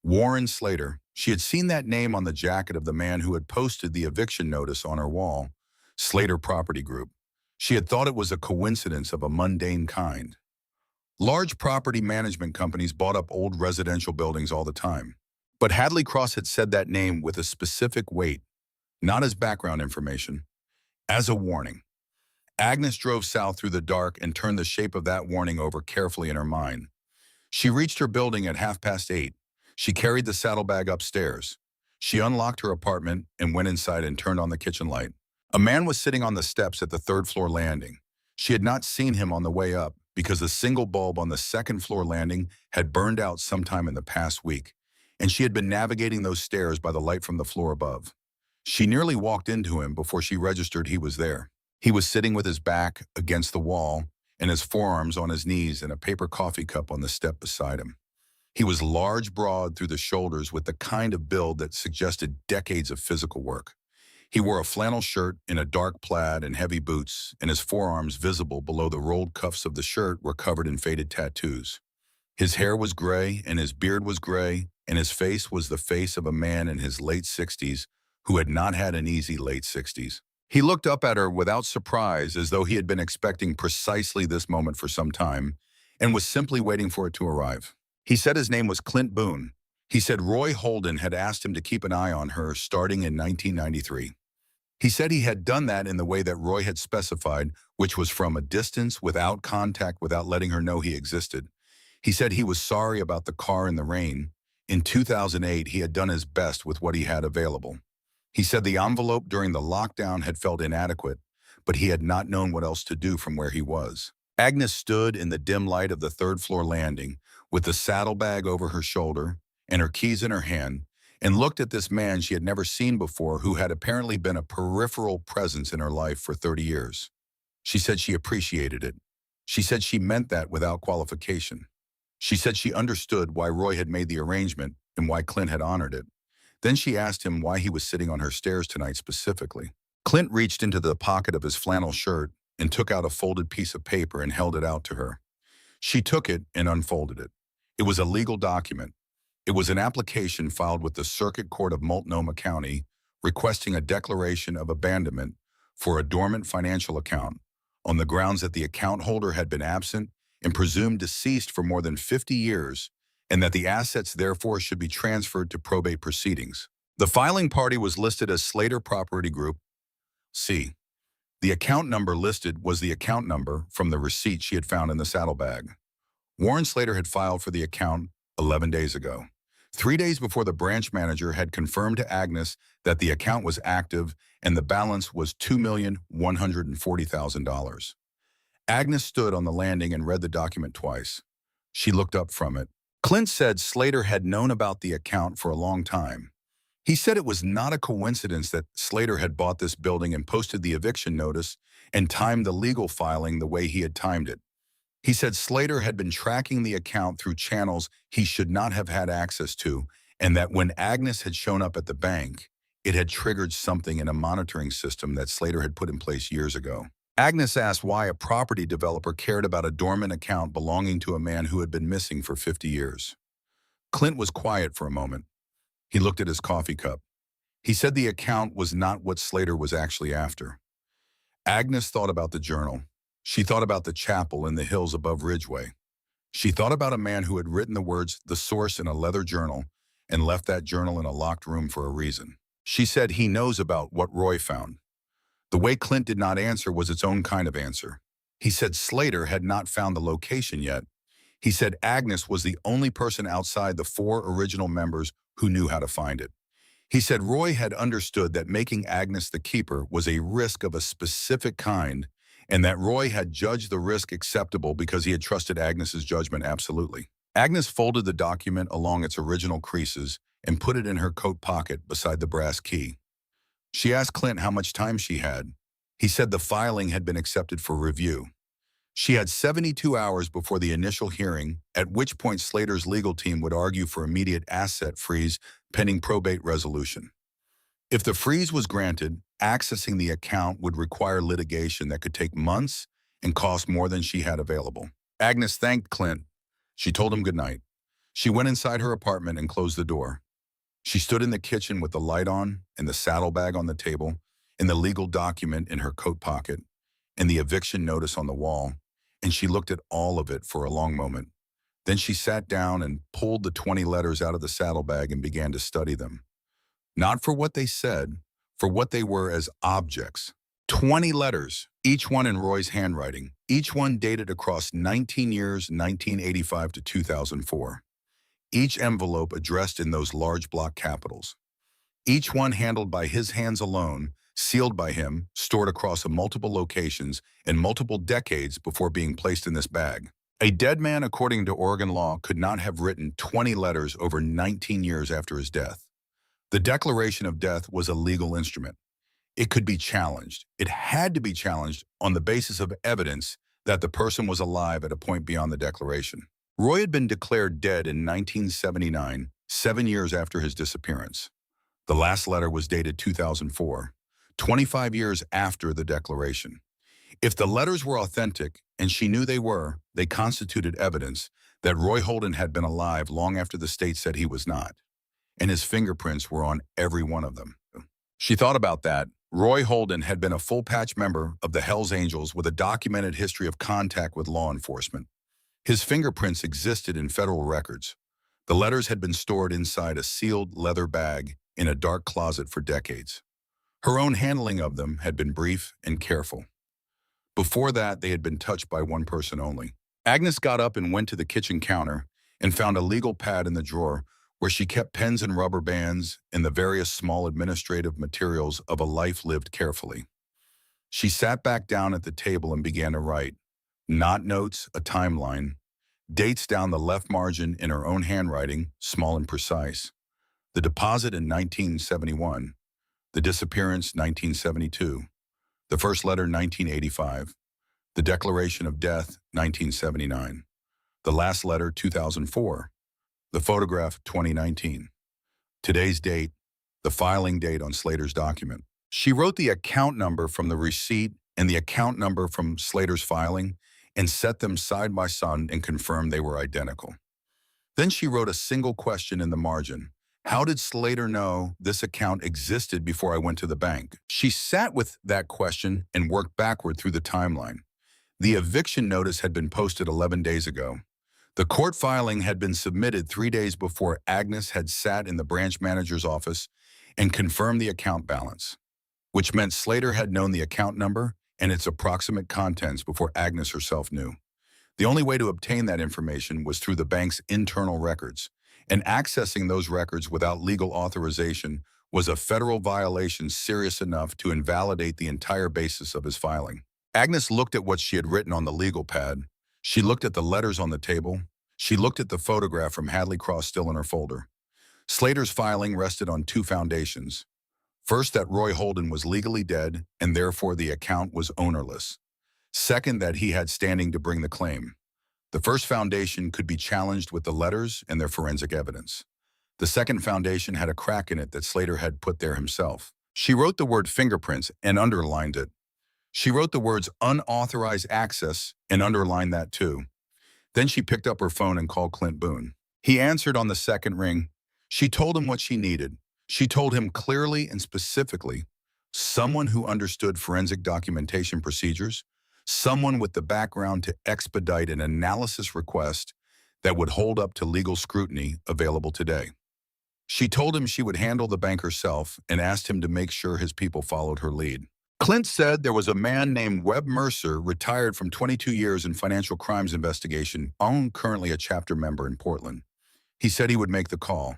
Warren Slater. She had seen that name on the jacket of the man who had posted the eviction notice on her wall, Slater Property Group. She had thought it was a coincidence of a mundane kind. Large property management companies bought up old residential buildings all the time. But Hadley Cross had said that name with a specific weight, not as background information, as a warning. Agnes drove south through the dark and turned the shape of that warning over carefully in her mind. She reached her building at 8:30. She carried the saddlebag upstairs. She unlocked her apartment and went inside and turned on the kitchen light. A man was sitting on the steps at the 3rd-floor landing. She had not seen him on the way up because a single bulb on the 2nd-floor landing had burned out sometime in the past week, and she had been navigating those stairs by the light from the floor above. She nearly walked into him before she registered he was there. He was sitting with his back against the wall and his forearms on his knees and a paper coffee cup on the step beside him. He was large, broad through the shoulders with the kind of build that suggested decades of physical work. He wore a flannel shirt in a dark plaid and heavy boots, and his forearms, visible below the rolled cuffs of the shirt, were covered in faded tattoos. His hair was gray, and his beard was gray, and his face was the face of a man in his late 60s who had not had an easy late 60s. He looked up at her without surprise, as though he had been expecting precisely this moment for some time, and was simply waiting for it to arrive. He said his name was Clint Boone. He said Roy Holden had asked him to keep an eye on her starting in 1993. He said he had done that in the way that Roy had specified, which was from a distance, without contact, without letting her know he existed. He said he was sorry about the car in the rain. In 2008, he had done his best with what he had available. He said the envelope during the lockdown had felt inadequate, but he had not known what else to do from where he was. Agnes stood in the dim light of the 3rd-floor landing, with the saddlebag over her shoulder and her keys in her hand, and looked at this man she had never seen before who had apparently been a peripheral presence in her life for 30 years. She said she appreciated it. She said she meant that without qualification. She said she understood why Roy had made the arrangement and why Clint had honored it. Then she asked him why he was sitting on her stairs tonight specifically. Clint reached into the pocket of his flannel shirt and took out a folded piece of paper and held it out to her. She took it and unfolded it. It was a legal document. It was an application filed with the Circuit Court of Multnomah County requesting a declaration of abandonment for a dormant financial account on the grounds that the account holder had been absent and presumed deceased for more than 50 years and that the assets therefore should be transferred to probate proceedings. The filing party was listed as Slater Property Group. C. The account number listed was the account number from the receipt she had found in the saddlebag. Warren Slater had filed for the account 11 days ago, 3 days before the branch manager had confirmed to Agnes that the account was active and the balance was $2,140,000. Agnes stood on the landing and read the document twice. She looked up from it. Clint said Slater had known about the account for a long time. He said it was not a coincidence that Slater had bought this building and posted the eviction notice and timed the legal filing the way he had timed it. He said Slater had been tracking the account through channels he should not have had access to, and that when Agnes had shown up at the bank, it had triggered something in a monitoring system that Slater had put in place years ago. Agnes asked why a property developer cared about a dormant account belonging to a man who had been missing for 50 years. Clint was quiet for a moment. He looked at his coffee cup. He said the account was not what Slater was actually after. Agnes thought about the journal. She thought about the chapel in the hills above Ridgeway. She thought about a man who had written the words "The Source" in a leather journal and left that journal in a locked room for a reason. She said he knows about what Roy found. The way Clint did not answer was its own kind of answer. He said Slater had not found the location yet. He said Agnes was the only person outside the 4 original members who knew how to find it. He said Roy had understood that making Agnes the keeper was a risk of a specific kind, and that Roy had judged the risk acceptable because he had trusted Agnes's judgment absolutely. Agnes folded the document along its original creases and put it in her coat pocket beside the brass key. She asked Clint how much time she had. He said the filing had been accepted for review. She had 72 hours before the initial hearing, at which point Slater's legal team would argue for immediate asset freeze pending probate resolution. If the freeze was granted, accessing the account would require litigation that could take months and cost more than she had available. Agnes thanked Clint. She told him goodnight. She went inside her apartment and closed the door. She stood in the kitchen with the light on and the saddlebag on the table and the legal document in her coat pocket and the eviction notice on the wall, and she looked at all of it for a long moment. Then she sat down and pulled the 20 letters out of the saddlebag and began to study them. Not for what they said, for what they were as objects. 20 letters, each one in Roy's handwriting, each one dated across 19 years, 1985 to 2004. Each envelope addressed in those large block capitals. Each one handled by his hands alone, sealed by him, stored across multiple locations and multiple decades before being placed in this bag. A dead man, according to Oregon law, could not have written 20 letters over 19 years after his death. The declaration of death was a legal instrument. It could be challenged. It had to be challenged on the basis of evidence that the person was alive at a point beyond the declaration. Roy had been declared dead in 1979, 7 years after his disappearance. The last letter was dated 2004, 25 years after the declaration. If the letters were authentic, and she knew they were, they constituted evidence that Roy Holden had been alive long after the state said he was not, and his fingerprints were on every one of them. She thought about that. Roy Holden had been a full-patch member of the Hells Angels with a documented history of contact with law enforcement. His fingerprints existed in federal records. The letters had been stored inside a sealed leather bag in a dark closet for decades. Her own handling of them had been brief and careful. Before that, they had been touched by one person only. Agnes got up and went to the kitchen counter and found a legal pad in the drawer where she kept pens and rubber bands and the various small administrative materials of a life lived carefully. She sat back down at the table and began to write. Not notes, a timeline. Dates down the left margin in her own handwriting, small and precise. The deposit in 1971. The disappearance, 1972. The first letter, 1985. The declaration of death, 1979. The last letter, 2004. The photograph, 2019. Today's date, the filing date on Slater's document. She wrote the account number from the receipt and the account number from Slater's filing and set them side by side and confirmed they were identical. Then she wrote a single question in the margin. How did Slater know this account existed before I went to the bank? She sat with that question and worked backward through the timeline. The eviction notice had been posted 11 days ago. The court filing had been submitted 3 days before Agnes had sat in the branch manager's office and confirmed the account balance, which meant Slater had known the account number and its approximate contents before Agnes herself knew. The only way to obtain that information was through the bank's internal records, and accessing those records without legal authorization was a federal violation serious enough to invalidate the entire basis of his filing. Agnes looked at what she had written on the legal pad. She looked at the letters on the table. She looked at the photograph from Hadley Cross still in her folder. Slater's filing rested on two foundations. First, that Roy Holden was legally dead, and therefore the account was ownerless. Second, that he had standing to bring the claim. The first foundation could be challenged with the letters and their forensic evidence. The second foundation had a crack in it that Slater had put there himself. She wrote the word fingerprints and underlined it. She wrote the words unauthorized access and underlined that too. Then she picked up her phone and called Clint Boone. He answered on the second ring. She told him what she needed. She told him clearly and specifically, someone who understood forensic documentation procedures, someone with the background to expedite an analysis request that would hold up to legal scrutiny available today. She told him she would handle the bank herself and asked him to make sure his people followed her lead. Clint said there was a man named Webb Mercer, retired from 22 years in financial crimes investigation, currently a chapter member in Portland. He said he would make the call.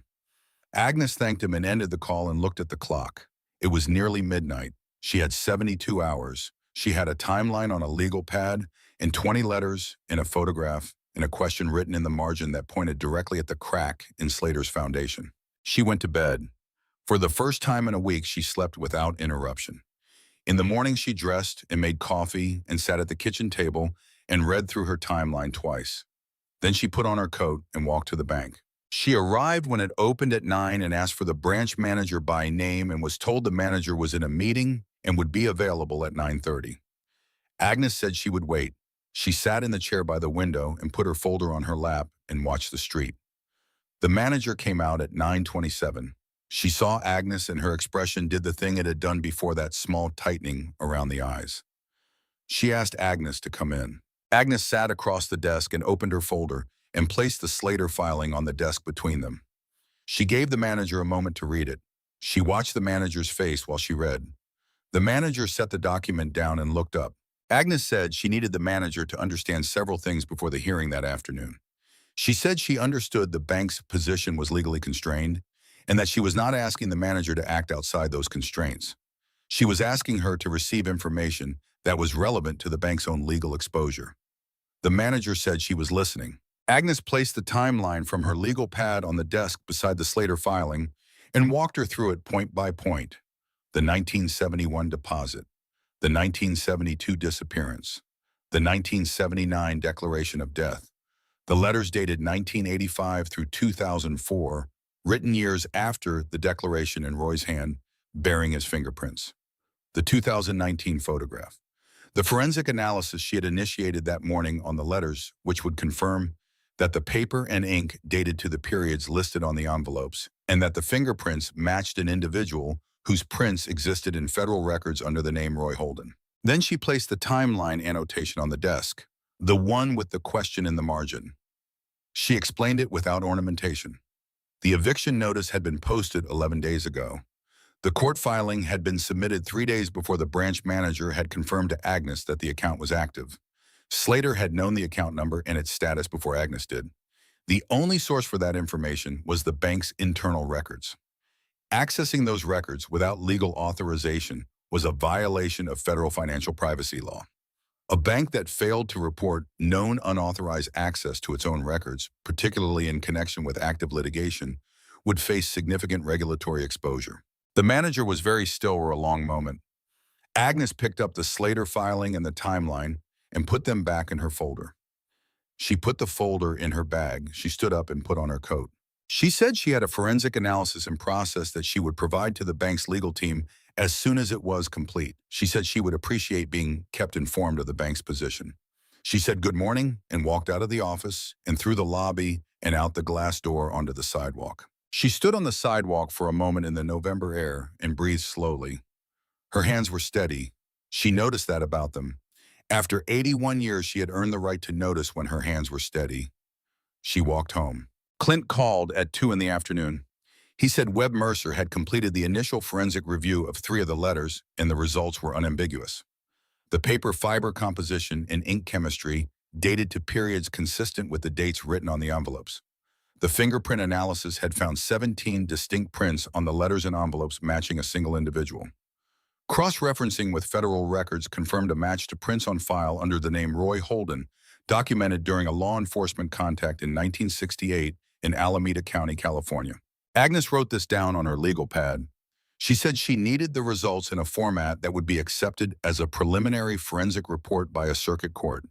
Agnes thanked him and ended the call and looked at the clock. It was nearly midnight. She had 72 hours. She had a timeline on a legal pad and 20 letters and a photograph and a question written in the margin that pointed directly at the crack in Slater's foundation. She went to bed. For the first time in a week, she slept without interruption. In the morning, she dressed and made coffee and sat at the kitchen table and read through her timeline twice. Then she put on her coat and walked to the bank. She arrived when it opened at 9 and asked for the branch manager by name and was told the manager was in a meeting and would be available at 9:30. Agnes said she would wait. She sat in the chair by the window and put her folder on her lap and watched the street. The manager came out at 9:27. She saw Agnes and her expression did the thing it had done before, that small tightening around the eyes. She asked Agnes to come in. Agnes sat across the desk and opened her folder and placed the Slater filing on the desk between them. She gave the manager a moment to read it. She watched the manager's face while she read. The manager set the document down and looked up. Agnes said she needed the manager to understand several things before the hearing that afternoon. She said she understood the bank's position was legally constrained and that she was not asking the manager to act outside those constraints. She was asking her to receive information that was relevant to the bank's own legal exposure. The manager said she was listening. Agnes placed the timeline from her legal pad on the desk beside the Slater filing and walked her through it point by point. The 1971 deposit, the 1972 disappearance, the 1979 declaration of death, the letters dated 1985 through 2004, written years after the declaration in Roy's hand, bearing his fingerprints, the 2019 photograph, the forensic analysis she had initiated that morning on the letters, which would confirm that the paper and ink dated to the periods listed on the envelopes, and that the fingerprints matched an individual whose prints existed in federal records under the name Roy Holden. Then she placed the timeline annotation on the desk, the one with the question in the margin. She explained it without ornamentation. The eviction notice had been posted 11 days ago. The court filing had been submitted 3 days before the branch manager had confirmed to Agnes that the account was active. Slater had known the account number and its status before Agnes did. The only source for that information was the bank's internal records. Accessing those records without legal authorization was a violation of federal financial privacy law. A bank that failed to report known unauthorized access to its own records, particularly in connection with active litigation, would face significant regulatory exposure. The manager was very still for a long moment. Agnes picked up the Slater filing and the timeline and put them back in her folder. She put the folder in her bag. She stood up and put on her coat. She said she had a forensic analysis in process that she would provide to the bank's legal team as soon as it was complete. She said she would appreciate being kept informed of the bank's position. She said good morning and walked out of the office and through the lobby and out the glass door onto the sidewalk. She stood on the sidewalk for a moment in the November air and breathed slowly. Her hands were steady. She noticed that about them. After 81 years, she had earned the right to notice when her hands were steady. She walked home. Clint called at 2 in the afternoon. He said Webb Mercer had completed the initial forensic review of 3 of the letters, and the results were unambiguous. The paper fiber composition and ink chemistry dated to periods consistent with the dates written on the envelopes. The fingerprint analysis had found 17 distinct prints on the letters and envelopes matching a single individual. Cross-referencing with federal records confirmed a match to prints on file under the name Roy Holden, documented during a law enforcement contact in 1968 in Alameda County, California. Agnes wrote this down on her legal pad. She said she needed the results in a format that would be accepted as a preliminary forensic report by a circuit court.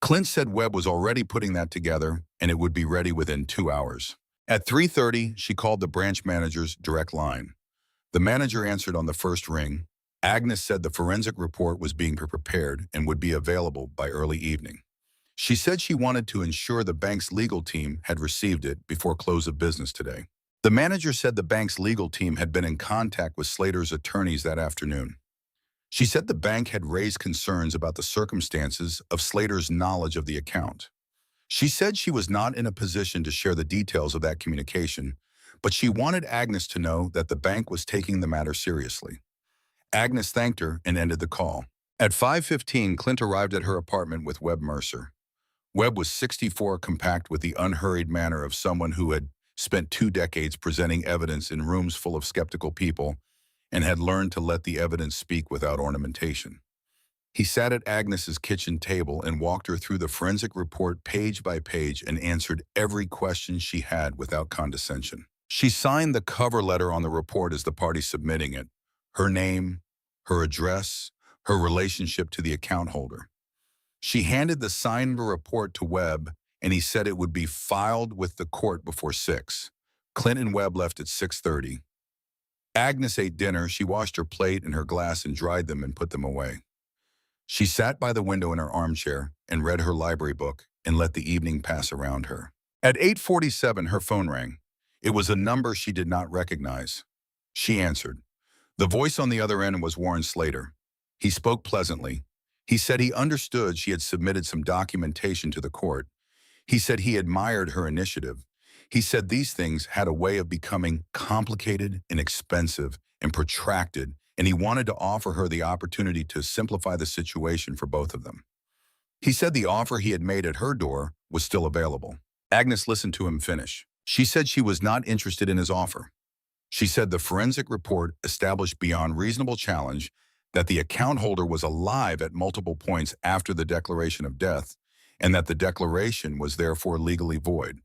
Clint said Webb was already putting that together, and it would be ready within 2 hours. At 3:30, she called the branch manager's direct line. The manager answered on the first ring. Agnes said the forensic report was being prepared and would be available by early evening. She said she wanted to ensure the bank's legal team had received it before close of business today. The manager said the bank's legal team had been in contact with Slater's attorneys that afternoon. She said the bank had raised concerns about the circumstances of Slater's knowledge of the account. She said she was not in a position to share the details of that communication, but she wanted Agnes to know that the bank was taking the matter seriously. Agnes thanked her and ended the call. At 5:15, Clint arrived at her apartment with Webb Mercer. Webb was 64, compact with the unhurried manner of someone who had spent 2 decades presenting evidence in rooms full of skeptical people and had learned to let the evidence speak without ornamentation. He sat at Agnes's kitchen table and walked her through the forensic report page by page and answered every question she had without condescension. She signed the cover letter on the report as the party submitting it, her name, her address, her relationship to the account holder. She handed the signed report to Webb, and he said it would be filed with the court before 6. Clint and Webb left at 6:30. Agnes ate dinner. She washed her plate and her glass and dried them and put them away. She sat by the window in her armchair and read her library book and let the evening pass around her. At 8:47, her phone rang. It was a number she did not recognize. She answered. The voice on the other end was Warren Slater. He spoke pleasantly. He said he understood she had submitted some documentation to the court. He said he admired her initiative. He said these things had a way of becoming complicated and expensive and protracted, and he wanted to offer her the opportunity to simplify the situation for both of them. He said the offer he had made at her door was still available. Agnes listened to him finish. She said she was not interested in his offer. She said the forensic report established beyond reasonable challenge that the account holder was alive at multiple points after the declaration of death, and that the declaration was therefore legally void.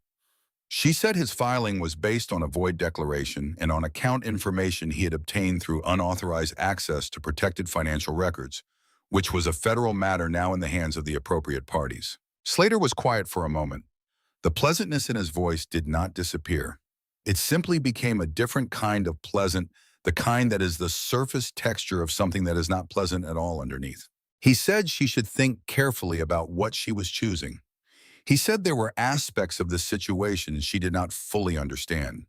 She said his filing was based on a void declaration and on account information he had obtained through unauthorized access to protected financial records, which was a federal matter now in the hands of the appropriate parties. Slater was quiet for a moment. The pleasantness in his voice did not disappear. It simply became a different kind of pleasant, the kind that is the surface texture of something that is not pleasant at all underneath. He said she should think carefully about what she was choosing. He said there were aspects of this situation she did not fully understand.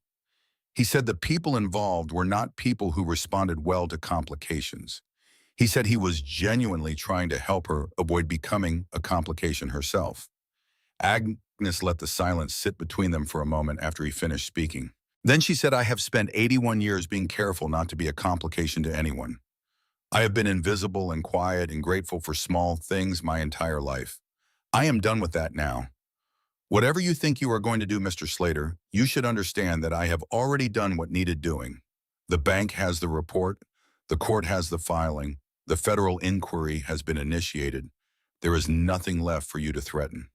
He said the people involved were not people who responded well to complications. He said he was genuinely trying to help her avoid becoming a complication herself. Agnes let the silence sit between them for a moment after he finished speaking. Then she said, I have spent 81 years being careful not to be a complication to anyone. I have been invisible and quiet and grateful for small things my entire life. I am done with that now. Whatever you think you are going to do, Mr. Slater, you should understand that I have already done what needed doing. The bank has the report. The court has the filing. The federal inquiry has been initiated. There is nothing left for you to threaten.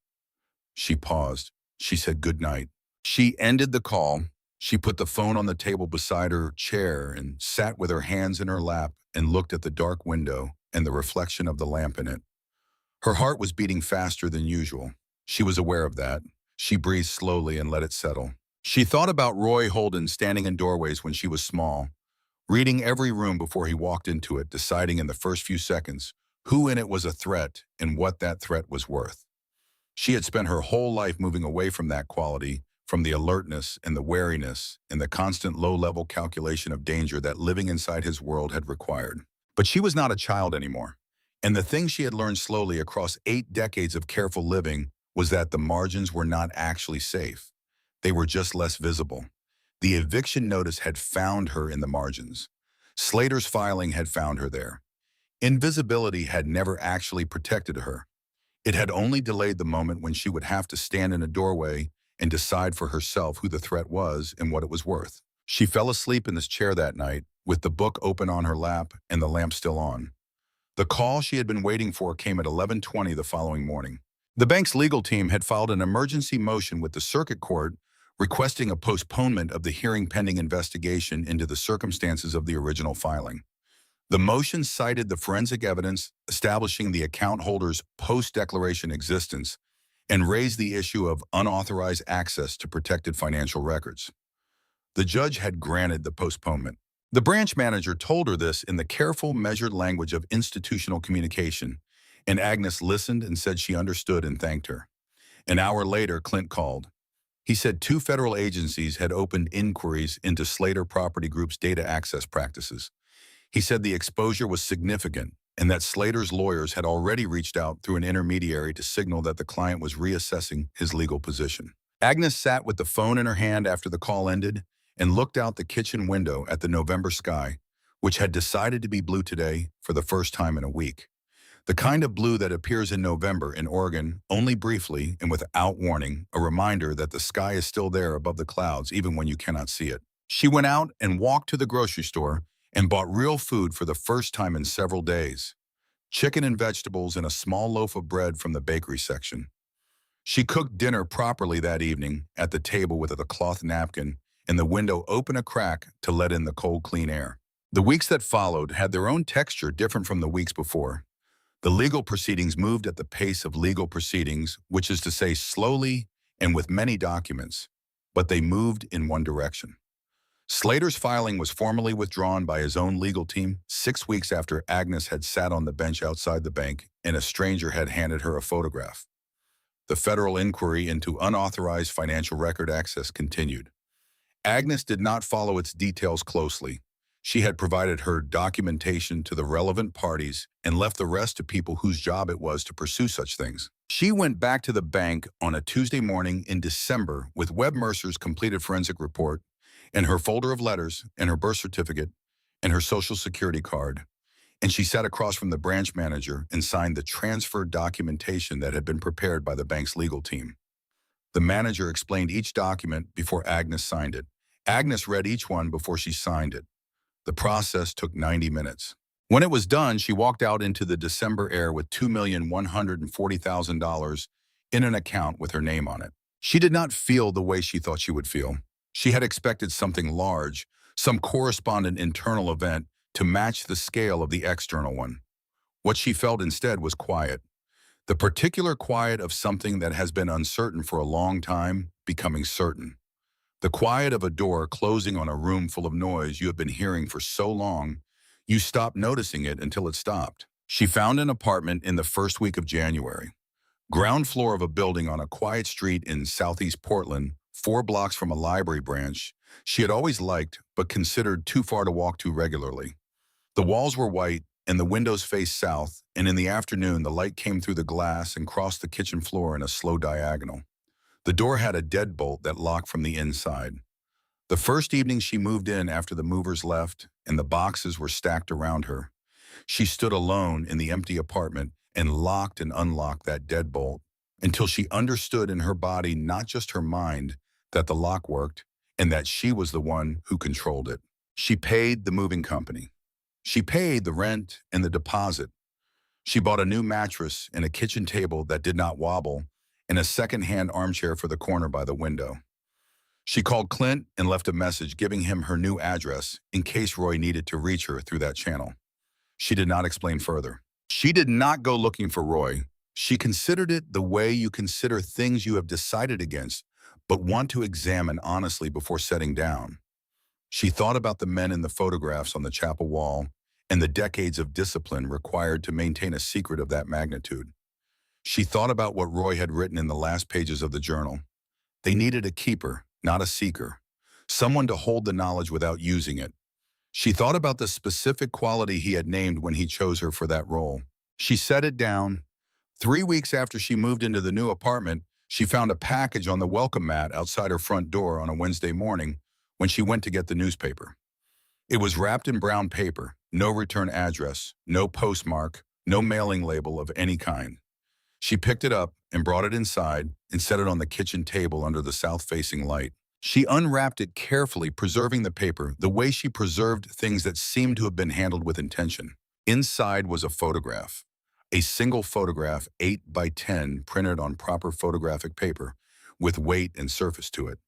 She paused. She said good night. She ended the call. She put the phone on the table beside her chair and sat with her hands in her lap and looked at the dark window and the reflection of the lamp in it. Her heart was beating faster than usual. She was aware of that. She breathed slowly and let it settle. She thought about Roy Holden standing in doorways when she was small, reading every room before he walked into it, deciding in the first few seconds who in it was a threat and what that threat was worth. She had spent her whole life moving away from that quality, from the alertness and the wariness and the constant low-level calculation of danger that living inside his world had required. But she was not a child anymore. And the thing she had learned slowly across 8 decades of careful living was that the margins were not actually safe. They were just less visible. The eviction notice had found her in the margins. Slater's filing had found her there. Invisibility had never actually protected her. It had only delayed the moment when she would have to stand in a doorway and decide for herself who the threat was and what it was worth. She fell asleep in this chair that night, with the book open on her lap and the lamp still on. The call she had been waiting for came at 11:20 the following morning. The bank's legal team had filed an emergency motion with the circuit court requesting a postponement of the hearing pending investigation into the circumstances of the original filing. The motion cited the forensic evidence establishing the account holder's post-declaration existence and raised the issue of unauthorized access to protected financial records. The judge had granted the postponement. The branch manager told her this in the careful, measured language of institutional communication, and Agnes listened and said she understood and thanked her. An hour later, Clint called. He said 2 federal agencies had opened inquiries into Slater Property Group's data access practices. He said the exposure was significant and that Slater's lawyers had already reached out through an intermediary to signal that the client was reassessing his legal position. Agnes sat with the phone in her hand after the call ended and looked out the kitchen window at the November sky, which had decided to be blue today for the first time in a week. The kind of blue that appears in November in Oregon only briefly and without warning, a reminder that the sky is still there above the clouds even when you cannot see it. She went out and walked to the grocery store and bought real food for the first time in several days. Chicken and vegetables and a small loaf of bread from the bakery section. She cooked dinner properly that evening at the table with a cloth napkin and the window open a crack to let in the cold, clean air. The weeks that followed had their own texture different from the weeks before. The legal proceedings moved at the pace of legal proceedings, which is to say slowly and with many documents, but they moved in one direction. Slater's filing was formally withdrawn by his own legal team 6 weeks after Agnes had sat on the bench outside the bank and a stranger had handed her a photograph. The federal inquiry into unauthorized financial record access continued. Agnes did not follow its details closely. She had provided her documentation to the relevant parties and left the rest to people whose job it was to pursue such things. She went back to the bank on a Tuesday morning in December with Webb Mercer's completed forensic report and her folder of letters and her birth certificate and her social security card, and she sat across from the branch manager and signed the transfer documentation that had been prepared by the bank's legal team. The manager explained each document before Agnes signed it. Agnes read each one before she signed it. The process took 90 minutes. When it was done, she walked out into the December air with $2,140,000 in an account with her name on it. She did not feel the way she thought she would feel. She had expected something large, some correspondent internal event to match the scale of the external one. What she felt instead was quiet. The particular quiet of something that has been uncertain for a long time becoming certain. The quiet of a door closing on a room full of noise you have been hearing for so long, you stopped noticing it until it stopped. She found an apartment in the first week of January. Ground floor of a building on a quiet street in southeast Portland, 4 blocks from a library branch she had always liked but considered too far to walk to regularly. The walls were white and the windows faced south, and in the afternoon the light came through the glass and crossed the kitchen floor in a slow diagonal. The door had a deadbolt that locked from the inside. The first evening she moved in after the movers left and the boxes were stacked around her, she stood alone in the empty apartment and locked and unlocked that deadbolt until she understood in her body, not just her mind, that the lock worked and that she was the one who controlled it. She paid the moving company. She paid the rent and the deposit. She bought a new mattress and a kitchen table that did not wobble and a second-hand armchair for the corner by the window. She called Clint and left a message giving him her new address in case Roy needed to reach her through that channel. She did not explain further. She did not go looking for Roy. She considered it the way you consider things you have decided against, but want to examine honestly before setting down. She thought about the men in the photographs on the chapel wall and the decades of discipline required to maintain a secret of that magnitude. She thought about what Roy had written in the last pages of the journal. They needed a keeper, not a seeker, someone to hold the knowledge without using it. She thought about the specific quality he had named when he chose her for that role. She set it down. 3 weeks after she moved into the new apartment, she found a package on the welcome mat outside her front door on a Wednesday morning when she went to get the newspaper. It was wrapped in brown paper, no return address, no postmark, no mailing label of any kind. She picked it up and brought it inside and set it on the kitchen table under the south-facing light. She unwrapped it carefully, preserving the paper the way she preserved things that seemed to have been handled with intention. Inside was a photograph. A single photograph, 8 by 10, printed on proper photographic paper, with weight and surface to it.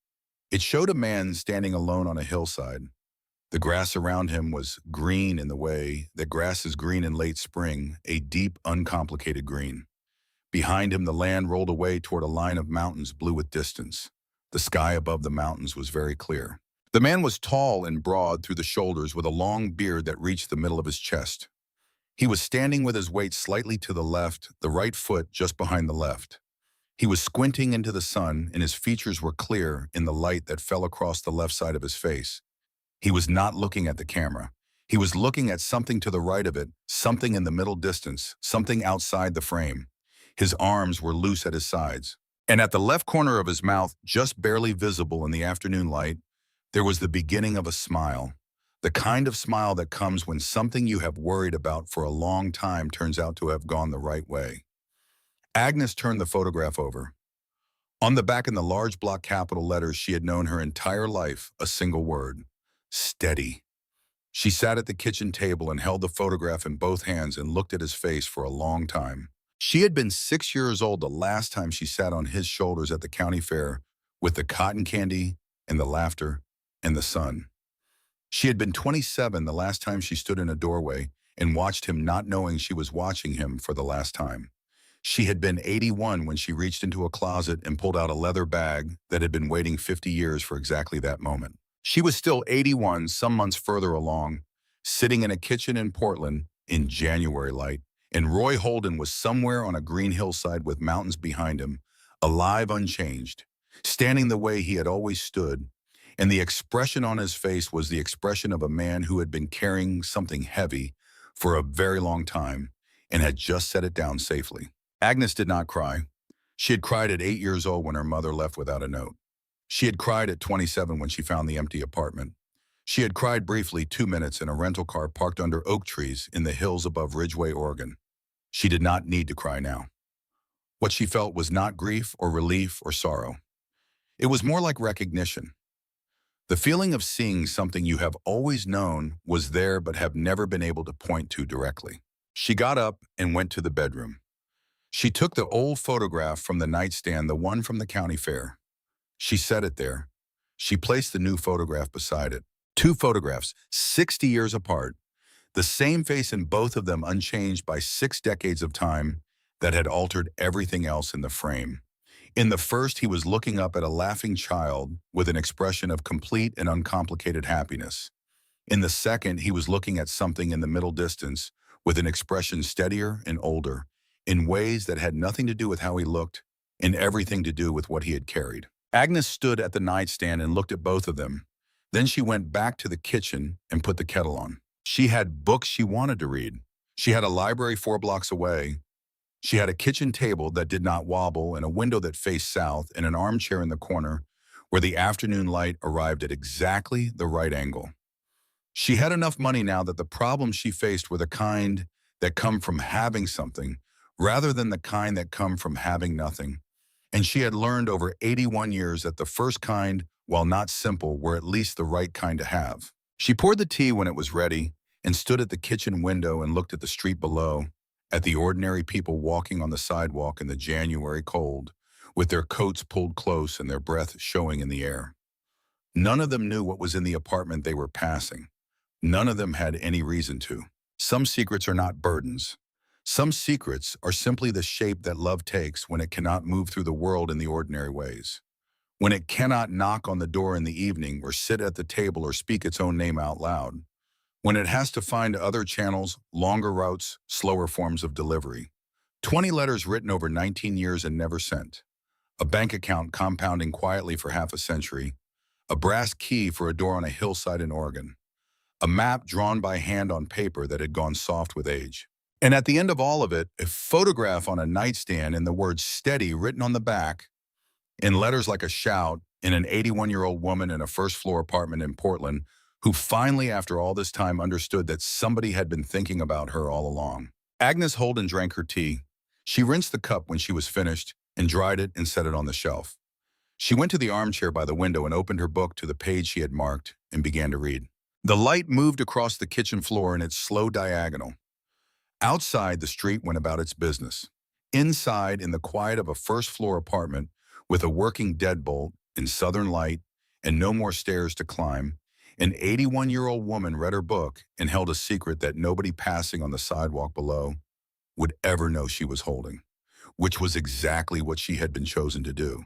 It showed a man standing alone on a hillside. The grass around him was green in the way that grass is green in late spring, a deep, uncomplicated green. Behind him, the land rolled away toward a line of mountains blue with distance. The sky above the mountains was very clear. The man was tall and broad through the shoulders with a long beard that reached the middle of his chest. He was standing with his weight slightly to the left, the right foot just behind the left. He was squinting into the sun, and his features were clear in the light that fell across the left side of his face. He was not looking at the camera. He was looking at something to the right of it, something in the middle distance, something outside the frame. His arms were loose at his sides. And at the left corner of his mouth, just barely visible in the afternoon light, there was the beginning of a smile. The kind of smile that comes when something you have worried about for a long time turns out to have gone the right way. Agnes turned the photograph over. On the back in the large block capital letters she had known her entire life, a single word: steady. She sat at the kitchen table and held the photograph in both hands and looked at his face for a long time. She had been 6 years old the last time she sat on his shoulders at the county fair with the cotton candy and the laughter and the sun. She had been 27 the last time she stood in a doorway and watched him, not knowing she was watching him for the last time. She had been 81 when she reached into a closet and pulled out a leather bag that had been waiting 50 years for exactly that moment. She was still 81 some months further along, sitting in a kitchen in Portland in January light, and Roy Holden was somewhere on a green hillside with mountains behind him, alive, unchanged, standing the way he had always stood, and the expression on his face was the expression of a man who had been carrying something heavy for a very long time and had just set it down safely. Agnes did not cry. She had cried at 8 years old when her mother left without a note. She had cried at 27 when she found the empty apartment. She had cried briefly 2 minutes in a rental car parked under oak trees in the hills above Ridgway, Oregon. She did not need to cry now. What she felt was not grief or relief or sorrow. It was more like recognition. The feeling of seeing something you have always known was there but have never been able to point to directly. She got up and went to the bedroom. She took the old photograph from the nightstand, the one from the county fair. She set it there. She placed the new photograph beside it. 2 photographs, 60 years apart, the same face in both of them unchanged by 6 decades of time that had altered everything else in the frame. In the first, he was looking up at a laughing child with an expression of complete and uncomplicated happiness. In the second, he was looking at something in the middle distance with an expression steadier and older, in ways that had nothing to do with how he looked and everything to do with what he had carried. Agnes stood at the nightstand and looked at both of them. Then she went back to the kitchen and put the kettle on. She had books she wanted to read. She had a library 4 blocks away. She had a kitchen table that did not wobble and a window that faced south and an armchair in the corner where the afternoon light arrived at exactly the right angle. She had enough money now that the problems she faced were the kind that come from having something rather than the kind that come from having nothing. And she had learned over 81 years that the first kind, while not simple, were at least the right kind to have. She poured the tea when it was ready and stood at the kitchen window and looked at the street below, at the ordinary people walking on the sidewalk in the January cold, with their coats pulled close and their breath showing in the air. None of them knew what was in the apartment they were passing. None of them had any reason to. Some secrets are not burdens. Some secrets are simply the shape that love takes when it cannot move through the world in the ordinary ways. When it cannot knock on the door in the evening or sit at the table or speak its own name out loud. when it has to find other channels, longer routes, slower forms of delivery. 20 letters written over 19 years and never sent. A bank account compounding quietly for half a century. A brass key for a door on a hillside in Oregon. A map drawn by hand on paper that had gone soft with age. And at the end of all of it, a photograph on a nightstand and the word steady written on the back, in letters like a shout, in an 81-year-old woman in a first-floor apartment in Portland who finally, after all this time, understood that somebody had been thinking about her all along. Agnes Holden drank her tea. She rinsed the cup when she was finished and dried it and set it on the shelf. She went to the armchair by the window and opened her book to the page she had marked and began to read. The light moved across the kitchen floor in its slow diagonal. Outside, the street went about its business. Inside, in the quiet of a first-floor apartment with a working deadbolt in southern light and no more stairs to climb, an 81-year-old woman read her book and held a secret that nobody passing on the sidewalk below would ever know she was holding, which was exactly what she had been chosen to do.